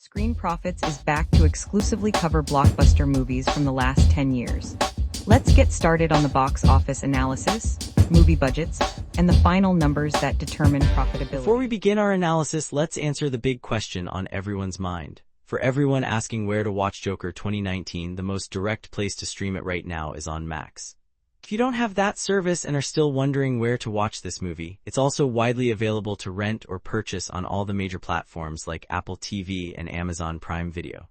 Screen Profits is back to exclusively cover blockbuster movies from the last 10 years. Let's get started on the box office analysis, movie budgets, and the final numbers that determine profitability. Before we begin our analysis, let's answer the big question on everyone's mind. For everyone asking where to watch Joker 2019, the most direct place to stream it right now is on Max. If you don't have that service and are still wondering where to watch this movie, it's also widely available to rent or purchase on all the major platforms like Apple TV and Amazon Prime Video.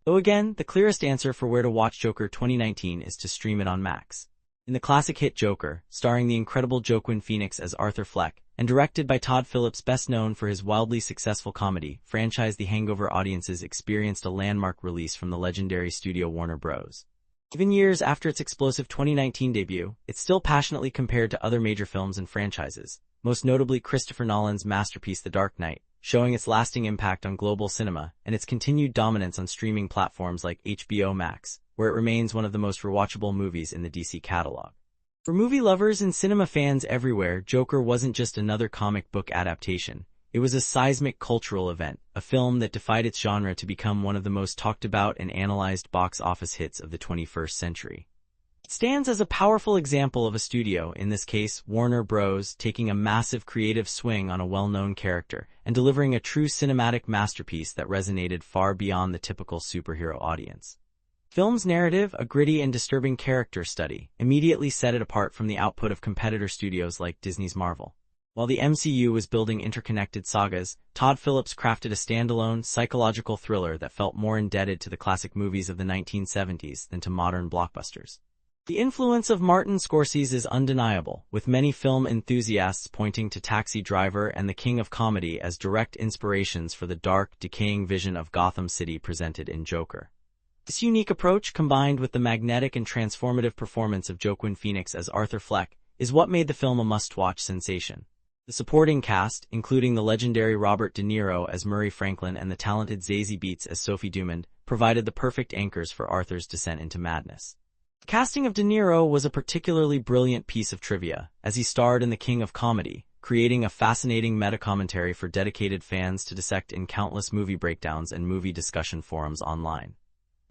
Though again, the clearest answer for where to watch Joker 2019 is to stream it on Max. In the classic hit Joker, starring the incredible Joaquin Phoenix as Arthur Fleck, and directed by Todd Phillips, best known for his wildly successful comedy franchise, The Hangover, audiences experienced a landmark release from the legendary studio Warner Bros. Even years after its explosive 2019 debut, it's still passionately compared to other major films and franchises, most notably Christopher Nolan's masterpiece The Dark Knight, showing its lasting impact on global cinema and its continued dominance on streaming platforms like HBO Max, where it remains one of the most rewatchable movies in the DC catalog. For movie lovers and cinema fans everywhere, Joker wasn't just another comic book adaptation. It was a seismic cultural event, a film that defied its genre to become one of the most talked about and analyzed box office hits of the 21st century. It stands as a powerful example of a studio, in this case Warner Bros., taking a massive creative swing on a well-known character and delivering a true cinematic masterpiece that resonated far beyond the typical superhero audience. Film's narrative, a gritty and disturbing character study, immediately set it apart from the output of competitor studios like Disney's Marvel. While the MCU was building interconnected sagas, Todd Phillips crafted a standalone, psychological thriller that felt more indebted to the classic movies of the 1970s than to modern blockbusters. The influence of Martin Scorsese is undeniable, with many film enthusiasts pointing to Taxi Driver and The King of Comedy as direct inspirations for the dark, decaying vision of Gotham City presented in Joker. This unique approach, combined with the magnetic and transformative performance of Joaquin Phoenix as Arthur Fleck, is what made the film a must-watch sensation. The supporting cast, including the legendary Robert De Niro as Murray Franklin and the talented Zazie Beetz as Sophie Dumond, provided the perfect anchors for Arthur's descent into madness. The casting of De Niro was a particularly brilliant piece of trivia, as he starred in The King of Comedy, creating a fascinating meta-commentary for dedicated fans to dissect in countless movie breakdowns and movie discussion forums online.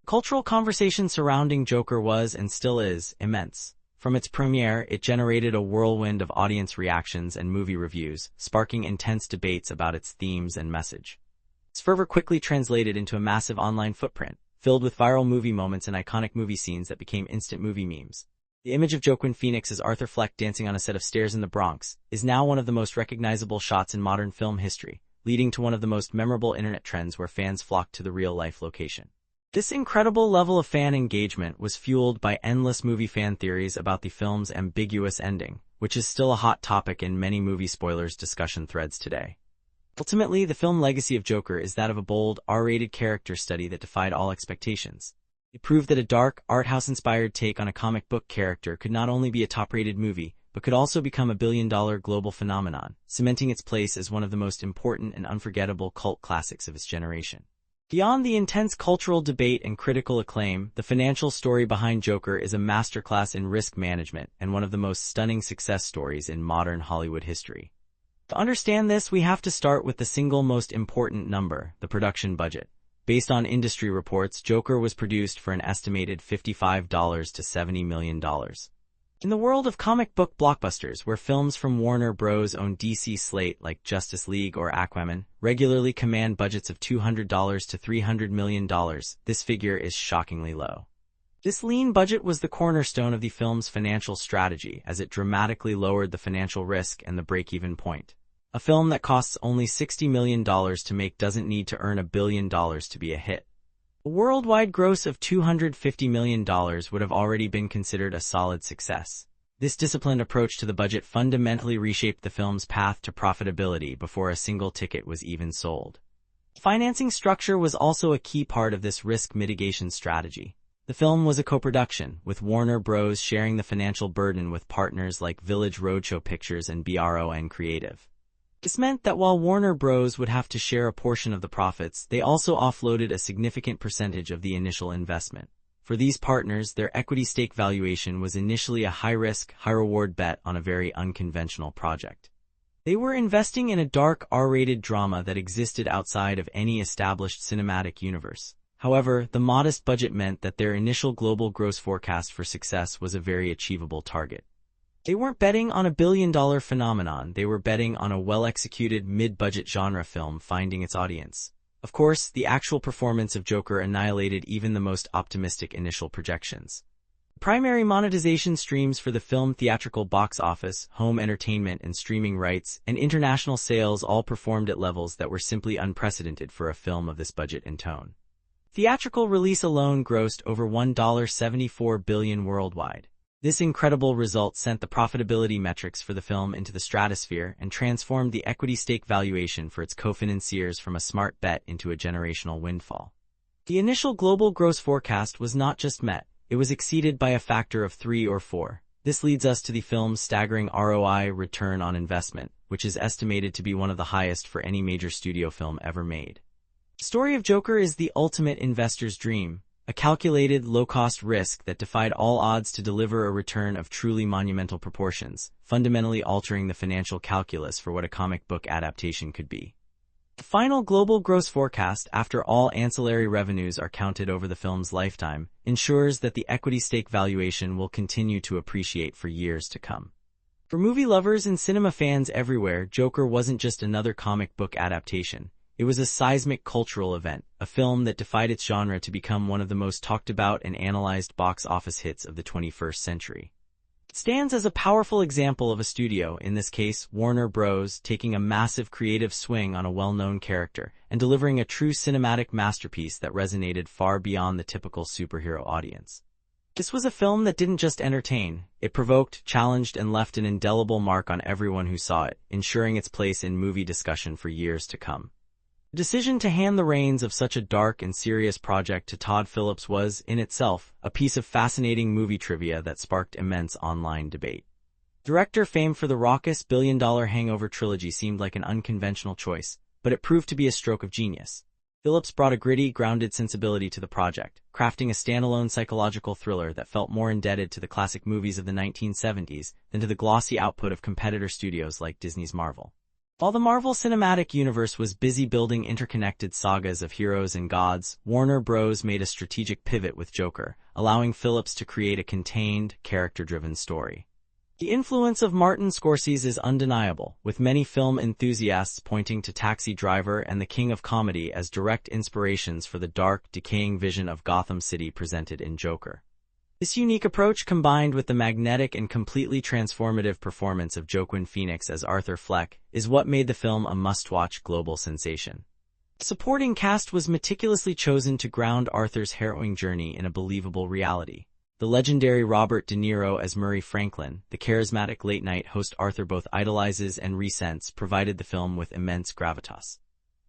The cultural conversation surrounding Joker was, and still is, immense. From its premiere, it generated a whirlwind of audience reactions and movie reviews, sparking intense debates about its themes and message. Its fervor quickly translated into a massive online footprint, filled with viral movie moments and iconic movie scenes that became instant movie memes. The image of Joaquin Phoenix as Arthur Fleck dancing on a set of stairs in the Bronx is now one of the most recognizable shots in modern film history, leading to one of the most memorable internet trends where fans flocked to the real-life location. This incredible level of fan engagement was fueled by endless movie fan theories about the film's ambiguous ending, which is still a hot topic in many movie spoilers discussion threads today. Ultimately, the film legacy of Joker is that of a bold, R-rated character study that defied all expectations. It proved that a dark, art-house-inspired take on a comic book character could not only be a top-rated movie, but could also become a billion-dollar global phenomenon, cementing its place as one of the most important and unforgettable cult classics of its generation. Beyond the intense cultural debate and critical acclaim, the financial story behind Joker is a masterclass in risk management and one of the most stunning success stories in modern Hollywood history. To understand this, we have to start with the single most important number, the production budget. Based on industry reports, Joker was produced for an estimated $55 to $70 million. In the world of comic book blockbusters, where films from Warner Bros. Own DC slate like Justice League or Aquaman regularly command budgets of $200 to $300 million, this figure is shockingly low. This lean budget was the cornerstone of the film's financial strategy, as it dramatically lowered the financial risk and the break-even point. A film that costs only $60 million to make doesn't need to earn $1 billion to be a hit. A worldwide gross of $250 million would have already been considered a solid success. This disciplined approach to the budget fundamentally reshaped the film's path to profitability before a single ticket was even sold. Financing structure was also a key part of this risk mitigation strategy. The film was a co-production, with Warner Bros. Sharing the financial burden with partners like Village Roadshow Pictures and BRON Creative. This meant that while Warner Bros. Would have to share a portion of the profits, they also offloaded a significant percentage of the initial investment. For these partners, their equity stake valuation was initially a high-risk, high-reward bet on a very unconventional project. They were investing in a dark R-rated drama that existed outside of any established cinematic universe. However, the modest budget meant that their initial global gross forecast for success was a very achievable target. They weren't betting on a billion-dollar phenomenon, they were betting on a well-executed mid-budget genre film finding its audience. Of course, the actual performance of Joker annihilated even the most optimistic initial projections. Primary monetization streams for the film: theatrical box office, home entertainment and streaming rights, and international sales all performed at levels that were simply unprecedented for a film of this budget and tone. Theatrical release alone grossed over $1.74 billion worldwide. This incredible result sent the profitability metrics for the film into the stratosphere and transformed the equity stake valuation for its co-financiers from a smart bet into a generational windfall. The initial global gross forecast was not just met, it was exceeded by a factor of 3 or 4. This leads us to the film's staggering ROI, return on investment, which is estimated to be one of the highest for any major studio film ever made. The story of Joker is the ultimate investor's dream, a calculated, low-cost risk that defied all odds to deliver a return of truly monumental proportions, fundamentally altering the financial calculus for what a comic book adaptation could be. The final global gross forecast, after all ancillary revenues are counted over the film's lifetime, ensures that the equity stake valuation will continue to appreciate for years to come. For movie lovers and cinema fans everywhere, Joker wasn't just another comic book adaptation. It was a seismic cultural event, a film that defied its genre to become one of the most talked about and analyzed box office hits of the 21st century. It stands as a powerful example of a studio, in this case Warner Bros., taking a massive creative swing on a well-known character and delivering a true cinematic masterpiece that resonated far beyond the typical superhero audience. This was a film that didn't just entertain, it provoked, challenged, and left an indelible mark on everyone who saw it, ensuring its place in movie discussion for years to come. The decision to hand the reins of such a dark and serious project to Todd Phillips was, in itself, a piece of fascinating movie trivia that sparked immense online debate. Director famed for the raucous billion-dollar Hangover trilogy seemed like an unconventional choice, but it proved to be a stroke of genius. Phillips brought a gritty, grounded sensibility to the project, crafting a standalone psychological thriller that felt more indebted to the classic movies of the 1970s than to the glossy output of competitor studios like Disney's Marvel. While the Marvel Cinematic Universe was busy building interconnected sagas of heroes and gods, Warner Bros. Made a strategic pivot with Joker, allowing Phillips to create a contained, character-driven story. The influence of Martin Scorsese is undeniable, with many film enthusiasts pointing to Taxi Driver and The King of Comedy as direct inspirations for the dark, decaying vision of Gotham City presented in Joker. This unique approach, combined with the magnetic and completely transformative performance of Joaquin Phoenix as Arthur Fleck, is what made the film a must-watch global sensation. The supporting cast was meticulously chosen to ground Arthur's harrowing journey in a believable reality. The legendary Robert De Niro as Murray Franklin, the charismatic late-night host Arthur both idolizes and resents, provided the film with immense gravitas.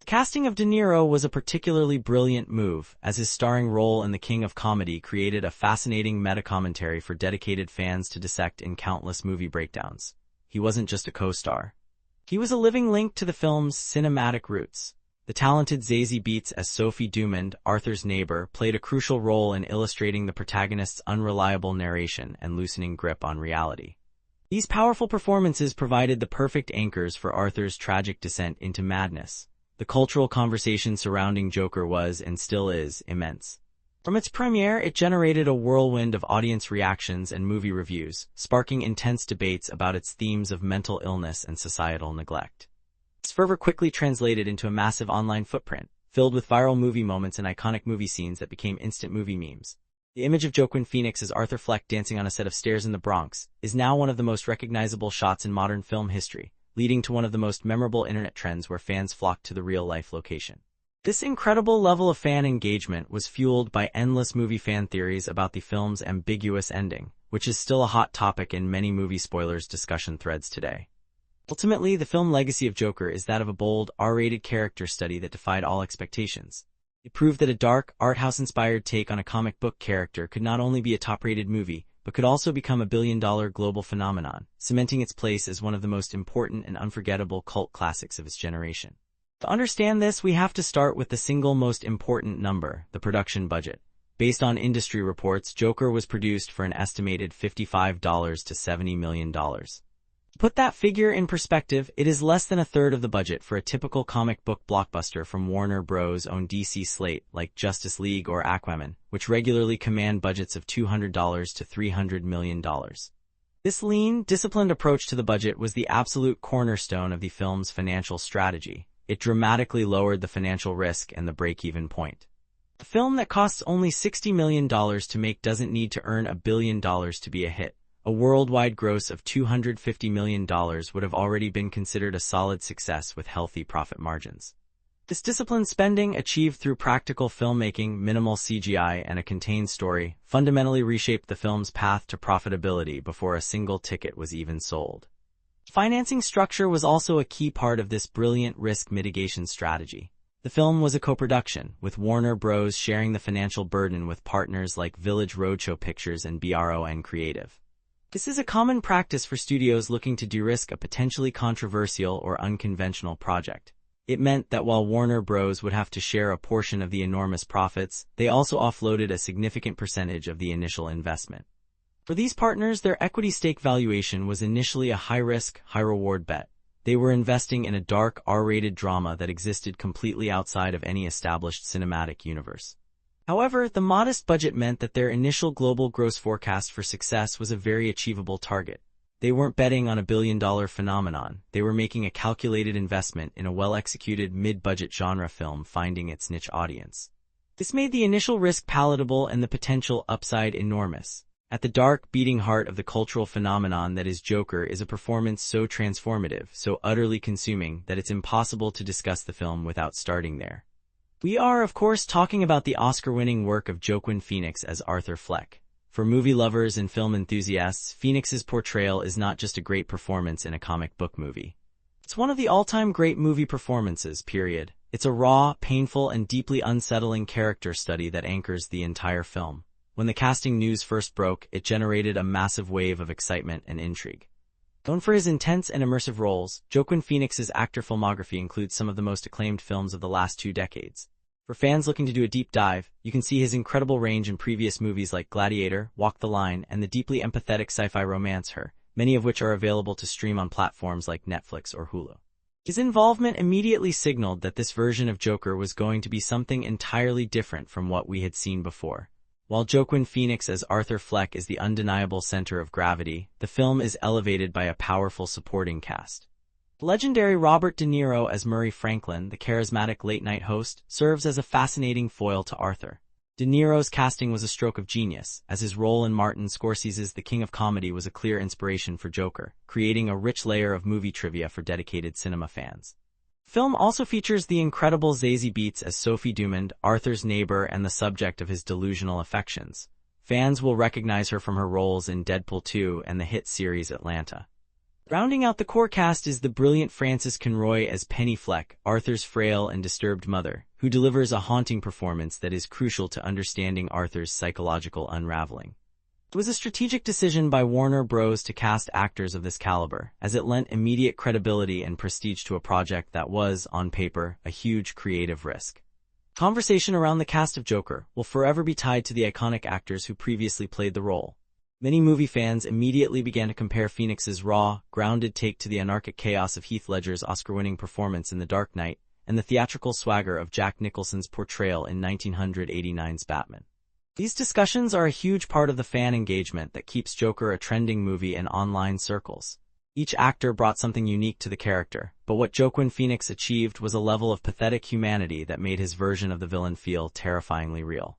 The casting of De Niro was a particularly brilliant move, as his starring role in The King of Comedy created a fascinating meta-commentary for dedicated fans to dissect in countless movie breakdowns. He wasn't just a co-star. He was a living link to the film's cinematic roots. The talented Zazie Beetz as Sophie Dumond, Arthur's neighbor, played a crucial role in illustrating the protagonist's unreliable narration and loosening grip on reality. These powerful performances provided the perfect anchors for Arthur's tragic descent into madness. The cultural conversation surrounding Joker was, and still is, immense. From its premiere, it generated a whirlwind of audience reactions and movie reviews, sparking intense debates about its themes of mental illness and societal neglect. Its fervor quickly translated into a massive online footprint, filled with viral movie moments and iconic movie scenes that became instant movie memes. The image of Joaquin Phoenix as Arthur Fleck dancing on a set of stairs in the Bronx is now one of the most recognizable shots in modern film history, leading to one of the most memorable internet trends where fans flocked to the real-life location. This incredible level of fan engagement was fueled by endless movie fan theories about the film's ambiguous ending, which is still a hot topic in many movie spoilers discussion threads today. Ultimately, the film legacy of Joker is that of a bold, R-rated character study that defied all expectations. It proved that a dark, art house-inspired take on a comic book character could not only be a top-rated movie, but could also become a billion-dollar global phenomenon, cementing its place as one of the most important and unforgettable cult classics of its generation. To understand this, we have to start with the single most important number, the production budget. Based on industry reports, Joker was produced for an estimated $55 to $70 million. Put that figure in perspective, it is less than a third of the budget for a typical comic book blockbuster from Warner Bros. Own DC slate like Justice League or Aquaman, which regularly command budgets of $200 to $300 million. This lean, disciplined approach to the budget was the absolute cornerstone of the film's financial strategy. It dramatically lowered the financial risk and the break-even point. A film that costs only $60 million to make doesn't need to earn $1 billion to be a hit. A worldwide gross of $250 million would have already been considered a solid success with healthy profit margins. This disciplined spending, achieved through practical filmmaking, minimal CGI, and a contained story, fundamentally reshaped the film's path to profitability before a single ticket was even sold. Financing structure was also a key part of this brilliant risk mitigation strategy. The film was a co-production, with Warner Bros. Sharing the financial burden with partners like Village Roadshow Pictures and BRON Creative. This is a common practice for studios looking to de-risk a potentially controversial or unconventional project. It meant that while Warner Bros. Would have to share a portion of the enormous profits, they also offloaded a significant percentage of the initial investment. For these partners, their equity stake valuation was initially a high-risk, high-reward bet. They were investing in a dark, R-rated drama that existed completely outside of any established cinematic universe. However, the modest budget meant that their initial global gross forecast for success was a very achievable target. They weren't betting on a billion-dollar phenomenon. They were making a calculated investment in a well-executed mid-budget genre film finding its niche audience. This made the initial risk palatable and the potential upside enormous. At the dark, beating heart of the cultural phenomenon that is Joker is a performance so transformative, so utterly consuming, that it's impossible to discuss the film without starting there. We are, of course, talking about the Oscar-winning work of Joaquin Phoenix as Arthur Fleck. For movie lovers and film enthusiasts, Phoenix's portrayal is not just a great performance in a comic book movie. It's one of the all-time great movie performances, period. It's a raw, painful, and deeply unsettling character study that anchors the entire film. When the casting news first broke, it generated a massive wave of excitement and intrigue. Known for his intense and immersive roles, Joaquin Phoenix's actor filmography includes some of the most acclaimed films of the last 2 decades. For fans looking to do a deep dive, you can see his incredible range in previous movies like Gladiator, Walk the Line, and the deeply empathetic sci-fi romance Her, many of which are available to stream on platforms like Netflix or Hulu. His involvement immediately signaled that this version of Joker was going to be something entirely different from what we had seen before. While Joaquin Phoenix as Arthur Fleck is the undeniable center of gravity, the film is elevated by a powerful supporting cast. Legendary Robert De Niro as Murray Franklin, the charismatic late-night host, serves as a fascinating foil to Arthur. De Niro's casting was a stroke of genius, as his role in Martin Scorsese's The King of Comedy was a clear inspiration for Joker, creating a rich layer of movie trivia for dedicated cinema fans. The film also features the incredible Zazie Beetz as Sophie Dumond, Arthur's neighbor and the subject of his delusional affections. Fans will recognize her from her roles in Deadpool 2 and the hit series Atlanta. Rounding out the core cast is the brilliant Frances Conroy as Penny Fleck, Arthur's frail and disturbed mother, who delivers a haunting performance that is crucial to understanding Arthur's psychological unraveling. It was a strategic decision by Warner Bros. To cast actors of this caliber, as it lent immediate credibility and prestige to a project that was, on paper, a huge creative risk. Conversation around the cast of Joker will forever be tied to the iconic actors who previously played the role. Many movie fans immediately began to compare Phoenix's raw, grounded take to the anarchic chaos of Heath Ledger's Oscar-winning performance in The Dark Knight and the theatrical swagger of Jack Nicholson's portrayal in 1989's Batman. These discussions are a huge part of the fan engagement that keeps Joker a trending movie in online circles. Each actor brought something unique to the character, but what Joaquin Phoenix achieved was a level of pathetic humanity that made his version of the villain feel terrifyingly real.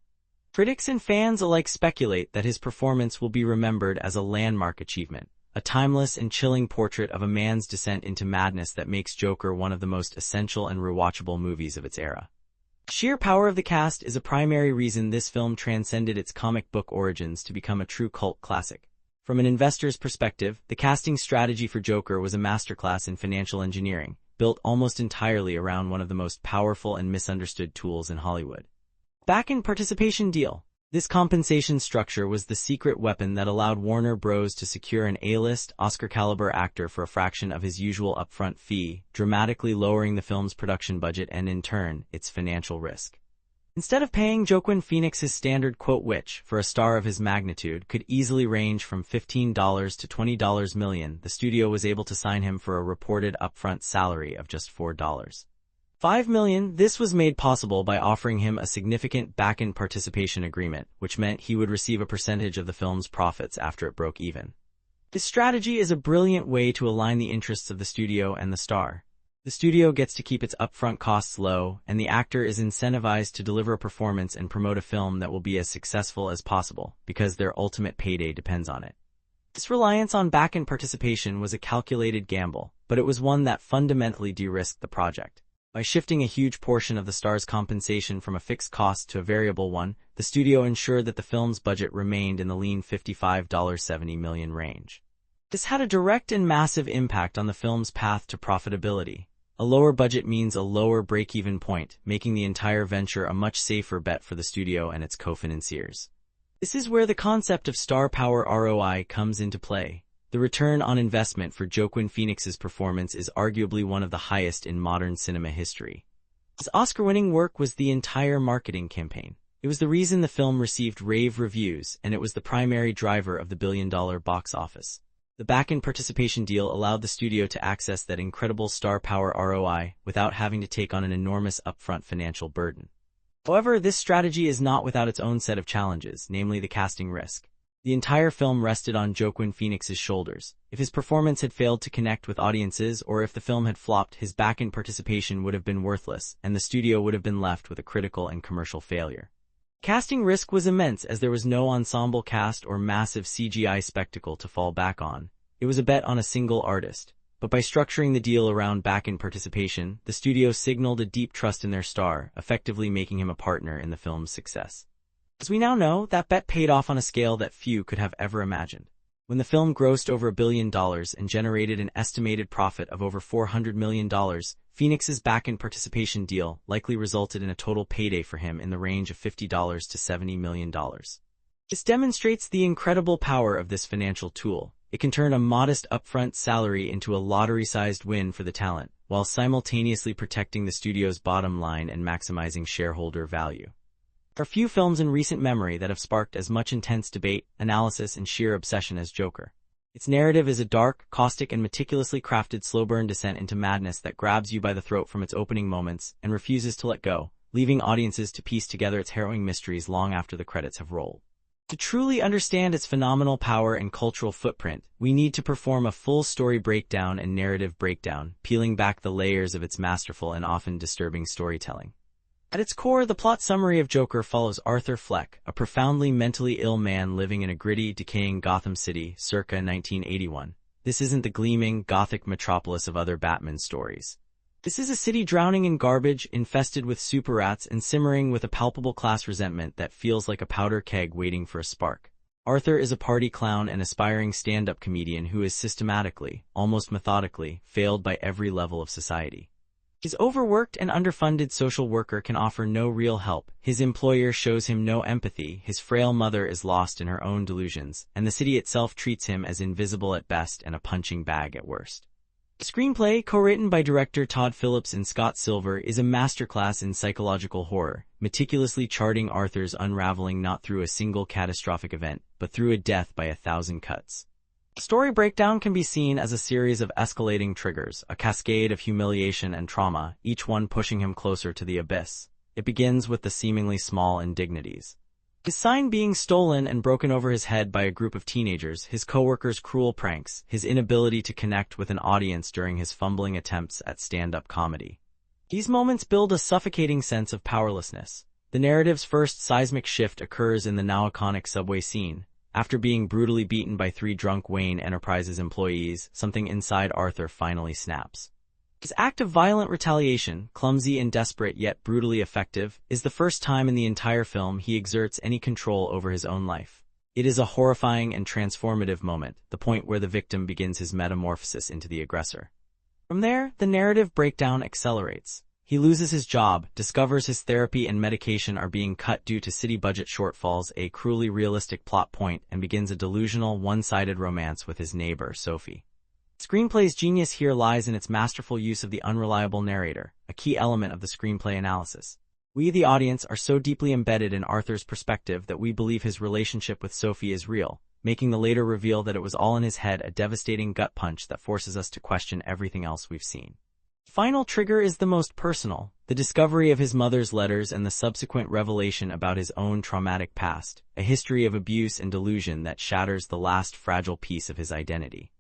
Critics and fans alike speculate that his performance will be remembered as a landmark achievement, a timeless and chilling portrait of a man's descent into madness that makes Joker one of the most essential and rewatchable movies of its era. Sheer power of the cast is a primary reason this film transcended its comic book origins to become a true cult classic. From an investor's perspective, the casting strategy for Joker was a masterclass in financial engineering, built almost entirely around one of the most powerful and misunderstood tools in Hollywood. Back-end participation deal. This compensation structure was the secret weapon that allowed Warner Bros. To secure an A-list, Oscar-caliber actor for a fraction of his usual upfront fee, dramatically lowering the film's production budget and, in turn, its financial risk. Instead of paying Joaquin Phoenix his standard quote, which, for a star of his magnitude, could easily range from $15 to $20 million, the studio was able to sign him for a reported upfront salary of just $4.5 million. This was made possible by offering him a significant back-end participation agreement, which meant he would receive a percentage of the film's profits after it broke even. This strategy is a brilliant way to align the interests of the studio and the star. The studio gets to keep its upfront costs low, and the actor is incentivized to deliver a performance and promote a film that will be as successful as possible, because their ultimate payday depends on it. This reliance on back-end participation was a calculated gamble, but it was one that fundamentally de-risked the project. By shifting a huge portion of the star's compensation from a fixed cost to a variable one, the studio ensured that the film's budget remained in the lean $55–70 million range. This had a direct and massive impact on the film's path to profitability. A lower budget means a lower break-even point, making the entire venture a much safer bet for the studio and its co-financiers. This is where the concept of star power ROI comes into play. The return on investment for Joaquin Phoenix's performance is arguably one of the highest in modern cinema history. His Oscar-winning work was the entire marketing campaign. It was the reason the film received rave reviews, and it was the primary driver of the billion-dollar box office. The back-end participation deal allowed the studio to access that incredible star power ROI without having to take on an enormous upfront financial burden. However, this strategy is not without its own set of challenges, namely the casting risk. The entire film rested on Joaquin Phoenix's shoulders. If his performance had failed to connect with audiences, or if the film had flopped, his back-end participation would have been worthless, and the studio would have been left with a critical and commercial failure. Casting risk was immense, as there was no ensemble cast or massive CGI spectacle to fall back on. It was a bet on a single artist. But by structuring the deal around back-end participation, the studio signaled a deep trust in their star, effectively making him a partner in the film's success. As we now know, that bet paid off on a scale that few could have ever imagined. When the film grossed over $1 billion and generated an estimated profit of over $400 million, Phoenix's back-end participation deal likely resulted in a total payday for him in the range of $50 to $70 million. This demonstrates the incredible power of this financial tool. It can turn a modest upfront salary into a lottery-sized win for the talent, while simultaneously protecting the studio's bottom line and maximizing shareholder value. There are few films in recent memory that have sparked as much intense debate, analysis, and sheer obsession as Joker. Its narrative is a dark, caustic, and meticulously crafted slow-burn descent into madness that grabs you by the throat from its opening moments and refuses to let go, leaving audiences to piece together its harrowing mysteries long after the credits have rolled. To truly understand its phenomenal power and cultural footprint, we need to perform a full story breakdown and narrative breakdown, peeling back the layers of its masterful and often disturbing storytelling. At its core, the plot summary of Joker follows Arthur Fleck, a profoundly mentally ill man living in a gritty, decaying Gotham City circa 1981. This isn't the gleaming, gothic metropolis of other Batman stories. This is a city drowning in garbage, infested with super rats, and simmering with a palpable class resentment that feels like a powder keg waiting for a spark. Arthur is a party clown and aspiring stand-up comedian who is systematically, almost methodically, failed by every level of society. His overworked and underfunded social worker can offer no real help, his employer shows him no empathy, his frail mother is lost in her own delusions, and the city itself treats him as invisible at best and a punching bag at worst. The screenplay, co-written by director Todd Phillips and Scott Silver, is a masterclass in psychological horror, meticulously charting Arthur's unraveling not through a single catastrophic event, but through a death by 1,000 cuts. The story breakdown can be seen as a series of escalating triggers, a cascade of humiliation and trauma, each one pushing him closer to the abyss. It begins with the seemingly small indignities. His sign being stolen and broken over his head by a group of teenagers, his coworkers' cruel pranks, his inability to connect with an audience during his fumbling attempts at stand-up comedy. These moments build a suffocating sense of powerlessness. The narrative's first seismic shift occurs in the now iconic subway scene. After being brutally beaten by 3 drunk Wayne Enterprises employees, something inside Arthur finally snaps. His act of violent retaliation, clumsy and desperate yet brutally effective, is the first time in the entire film he exerts any control over his own life. It is a horrifying and transformative moment, the point where the victim begins his metamorphosis into the aggressor. From there, the narrative breakdown accelerates. He loses his job, discovers his therapy and medication are being cut due to city budget shortfalls, a cruelly realistic plot point, and begins a delusional, one-sided romance with his neighbor, Sophie. Screenplay's genius here lies in its masterful use of the unreliable narrator, a key element of the screenplay analysis. We, the audience, are so deeply embedded in Arthur's perspective that we believe his relationship with Sophie is real, making the later reveal that it was all in his head a devastating gut punch that forces us to question everything else we've seen. Final trigger is the most personal, the discovery of his mother's letters and the subsequent revelation about his own traumatic past, a history of abuse and delusion that shatters the last fragile piece of his identity.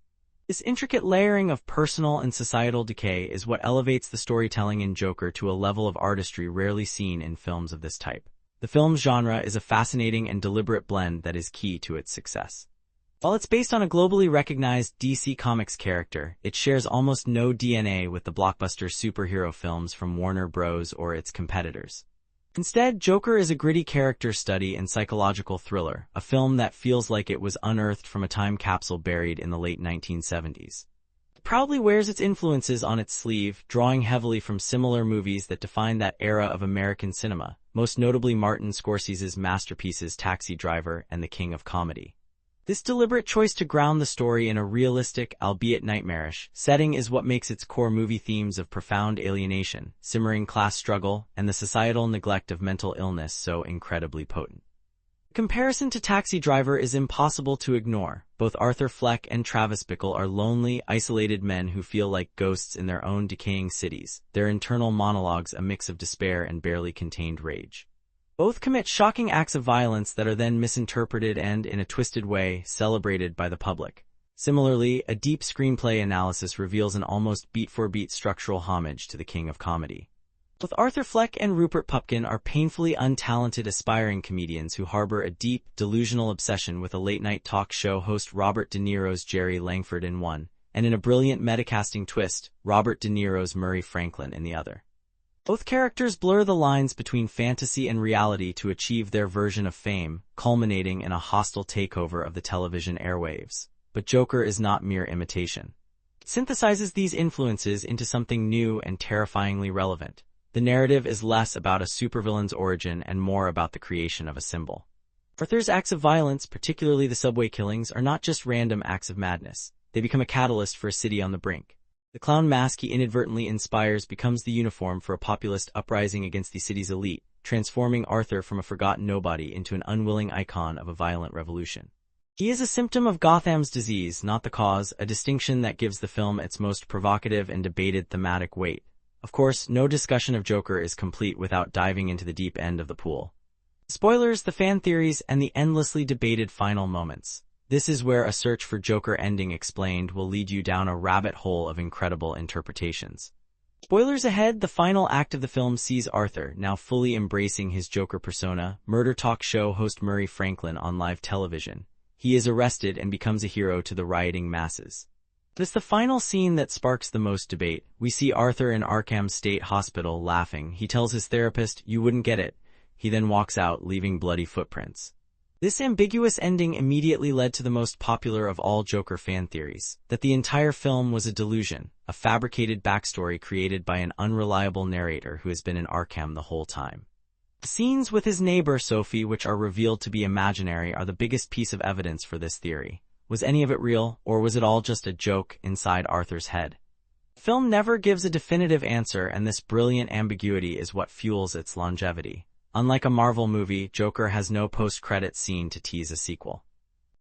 This intricate layering of personal and societal decay is what elevates the storytelling in Joker to a level of artistry rarely seen in films of this type. The film's genre is a fascinating and deliberate blend that is key to its success. While it's based on a globally recognized DC Comics character, it shares almost no DNA with the blockbuster superhero films from Warner Bros. Or its competitors. Instead, Joker is a gritty character study and psychological thriller, a film that feels like it was unearthed from a time capsule buried in the late 1970s. It proudly wears its influences on its sleeve, drawing heavily from similar movies that defined that era of American cinema, most notably Martin Scorsese's masterpieces Taxi Driver and The King of Comedy. This deliberate choice to ground the story in a realistic, albeit nightmarish, setting is what makes its core movie themes of profound alienation, simmering class struggle, and the societal neglect of mental illness so incredibly potent. The comparison to Taxi Driver is impossible to ignore. Both Arthur Fleck and Travis Bickle are lonely, isolated men who feel like ghosts in their own decaying cities, their internal monologues a mix of despair and barely contained rage. Both commit shocking acts of violence that are then misinterpreted and, in a twisted way, celebrated by the public. Similarly, a deep screenplay analysis reveals an almost beat-for-beat structural homage to the King of Comedy. Both Arthur Fleck and Rupert Pupkin are painfully untalented aspiring comedians who harbor a deep, delusional obsession with a late-night talk show host Robert De Niro's Jerry Langford in one, and in a brilliant metacasting twist, Robert De Niro's Murray Franklin in the other. Both characters blur the lines between fantasy and reality to achieve their version of fame, culminating in a hostile takeover of the television airwaves. But Joker is not mere imitation. It synthesizes these influences into something new and terrifyingly relevant. The narrative is less about a supervillain's origin and more about the creation of a symbol. Arthur's acts of violence, particularly the subway killings, are not just random acts of madness. They become a catalyst for a city on the brink. The clown mask he inadvertently inspires becomes the uniform for a populist uprising against the city's elite, transforming Arthur from a forgotten nobody into an unwilling icon of a violent revolution. He is a symptom of Gotham's disease, not the cause, a distinction that gives the film its most provocative and debated thematic weight. Of course, no discussion of Joker is complete without diving into the deep end of the pool. Spoilers, the fan theories, and the endlessly debated final moments. This is where a search for Joker ending explained will lead you down a rabbit hole of incredible interpretations. Spoilers ahead, the final act of the film sees Arthur, now fully embracing his Joker persona, murder talk show host Murray Franklin on live television. He is arrested and becomes a hero to the rioting masses. It's the final scene that sparks the most debate. We see Arthur in Arkham State Hospital laughing. He tells his therapist, "You wouldn't get it." He then walks out, leaving bloody footprints. This ambiguous ending immediately led to the most popular of all Joker fan theories, that the entire film was a delusion, a fabricated backstory created by an unreliable narrator who has been in Arkham the whole time. The scenes with his neighbor Sophie, which are revealed to be imaginary, are the biggest piece of evidence for this theory. Was any of it real, or was it all just a joke inside Arthur's head? The film never gives a definitive answer, and this brilliant ambiguity is what fuels its longevity. Unlike a Marvel movie, Joker has no post-credits scene to tease a sequel.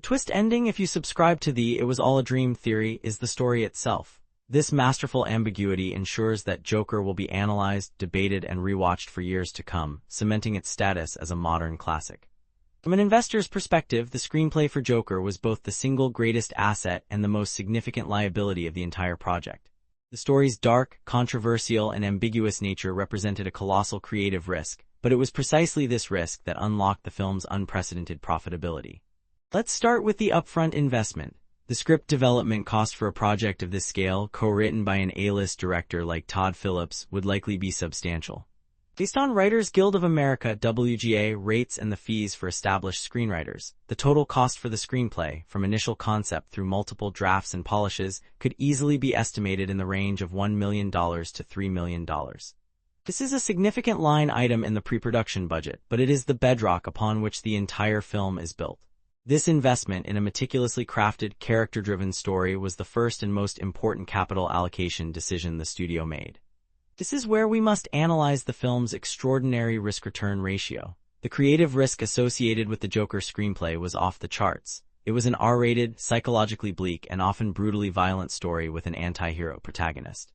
Twist ending, if you subscribe to the "it was all a dream" theory, is the story itself. This masterful ambiguity ensures that Joker will be analyzed, debated, and rewatched for years to come, cementing its status as a modern classic. From an investor's perspective, the screenplay for Joker was both the single greatest asset and the most significant liability of the entire project. The story's dark, controversial, and ambiguous nature represented a colossal creative risk, but it was precisely this risk that unlocked the film's unprecedented profitability. Let's start with the upfront investment. The script development cost for a project of this scale, co-written by an A-list director like Todd Phillips, would likely be substantial. Based on Writers Guild of America (WGA) rates and the fees for established screenwriters, the total cost for the screenplay, from initial concept through multiple drafts and polishes, could easily be estimated in the range of $1 million to $3 million. This is a significant line item in the pre-production budget, but it is the bedrock upon which the entire film is built. This investment in a meticulously crafted, character-driven story was the first and most important capital allocation decision the studio made. This is where we must analyze the film's extraordinary risk-return ratio. The creative risk associated with the Joker screenplay was off the charts. It was an R-rated, psychologically bleak, and often brutally violent story with an anti-hero protagonist.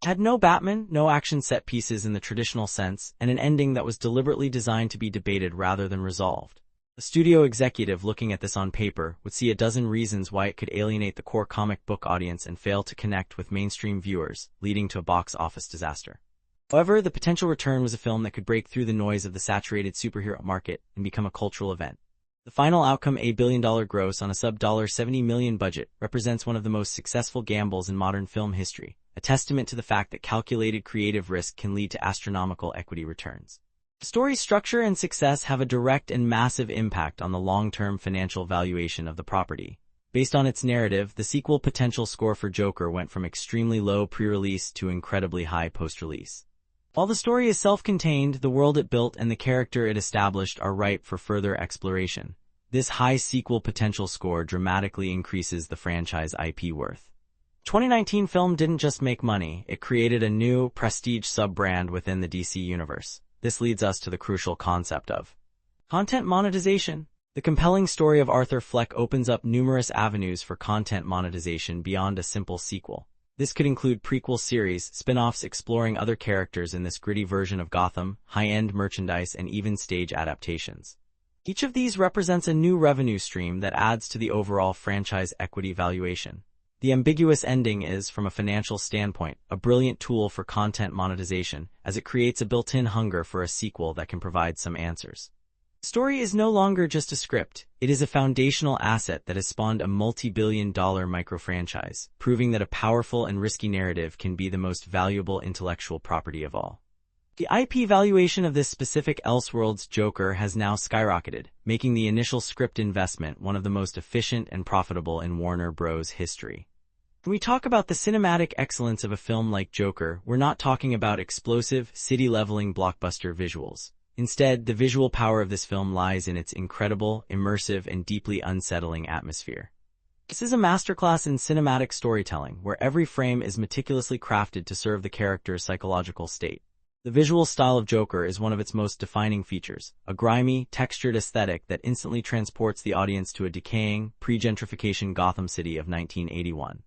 It had no Batman, no action set pieces in the traditional sense, and an ending that was deliberately designed to be debated rather than resolved. A studio executive looking at this on paper would see a dozen reasons why it could alienate the core comic book audience and fail to connect with mainstream viewers, leading to a box office disaster. However, the potential return was a film that could break through the noise of the saturated superhero market and become a cultural event. The final outcome, a billion-dollar gross on a sub-$70 million budget, represents one of the most successful gambles in modern film history, a testament to the fact that calculated creative risk can lead to astronomical equity returns. The story's structure and success have a direct and massive impact on the long-term financial valuation of the property. Based on its narrative, the sequel potential score for Joker went from extremely low pre-release to incredibly high post-release. While the story is self-contained, the world it built and the character it established are ripe for further exploration. This high sequel potential score dramatically increases the franchise IP worth. The 2019 film didn't just make money, it created a new, prestige sub-brand within the DC universe. This leads us to the crucial concept of content monetization. The compelling story of Arthur Fleck opens up numerous avenues for content monetization beyond a simple sequel. This could include prequel series, spin-offs exploring other characters in this gritty version of Gotham, high-end merchandise, and even stage adaptations. Each of these represents a new revenue stream that adds to the overall franchise equity valuation. The ambiguous ending is, from a financial standpoint, a brilliant tool for content monetization, as it creates a built-in hunger for a sequel that can provide some answers. The story is no longer just a script, it is a foundational asset that has spawned a multi-billion-dollar micro-franchise, proving that a powerful and risky narrative can be the most valuable intellectual property of all. The IP valuation of this specific Elseworlds Joker has now skyrocketed, making the initial script investment one of the most efficient and profitable in Warner Bros. History. When we talk about the cinematic excellence of a film like Joker, we're not talking about explosive, city-leveling blockbuster visuals. Instead, the visual power of this film lies in its incredible, immersive, and deeply unsettling atmosphere. This is a masterclass in cinematic storytelling, where every frame is meticulously crafted to serve the character's psychological state. The visual style of Joker is one of its most defining features, a grimy, textured aesthetic that instantly transports the audience to a decaying, pre-gentrification Gotham City of 1981.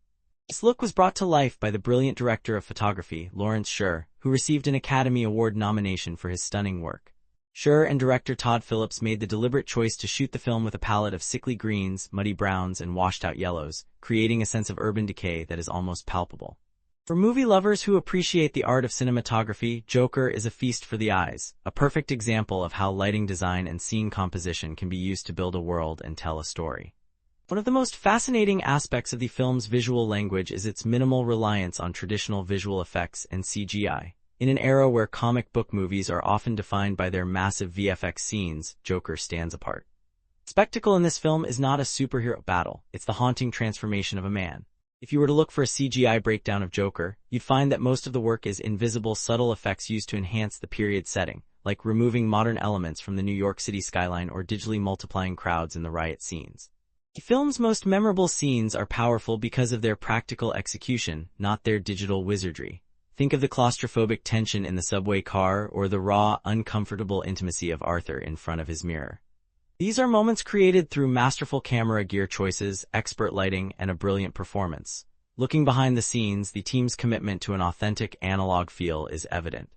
This look was brought to life by the brilliant director of photography, Lawrence Sher, who received an Academy Award nomination for his stunning work. Sher and director Todd Phillips made the deliberate choice to shoot the film with a palette of sickly greens, muddy browns, and washed-out yellows, creating a sense of urban decay that is almost palpable. For movie lovers who appreciate the art of cinematography, Joker is a feast for the eyes, a perfect example of how lighting design and scene composition can be used to build a world and tell a story. One of the most fascinating aspects of the film's visual language is its minimal reliance on traditional visual effects and CGI. In an era where comic book movies are often defined by their massive VFX scenes, Joker stands apart. Spectacle in this film is not a superhero battle, it's the haunting transformation of a man. If you were to look for a CGI breakdown of Joker, you'd find that most of the work is invisible, subtle effects used to enhance the period setting, like removing modern elements from the New York City skyline or digitally multiplying crowds in the riot scenes. The film's most memorable scenes are powerful because of their practical execution, not their digital wizardry. Think of the claustrophobic tension in the subway car or the raw, uncomfortable intimacy of Arthur in front of his mirror. These are moments created through masterful camera gear choices, expert lighting, and a brilliant performance. Looking behind the scenes, the team's commitment to an authentic analog feel is evident.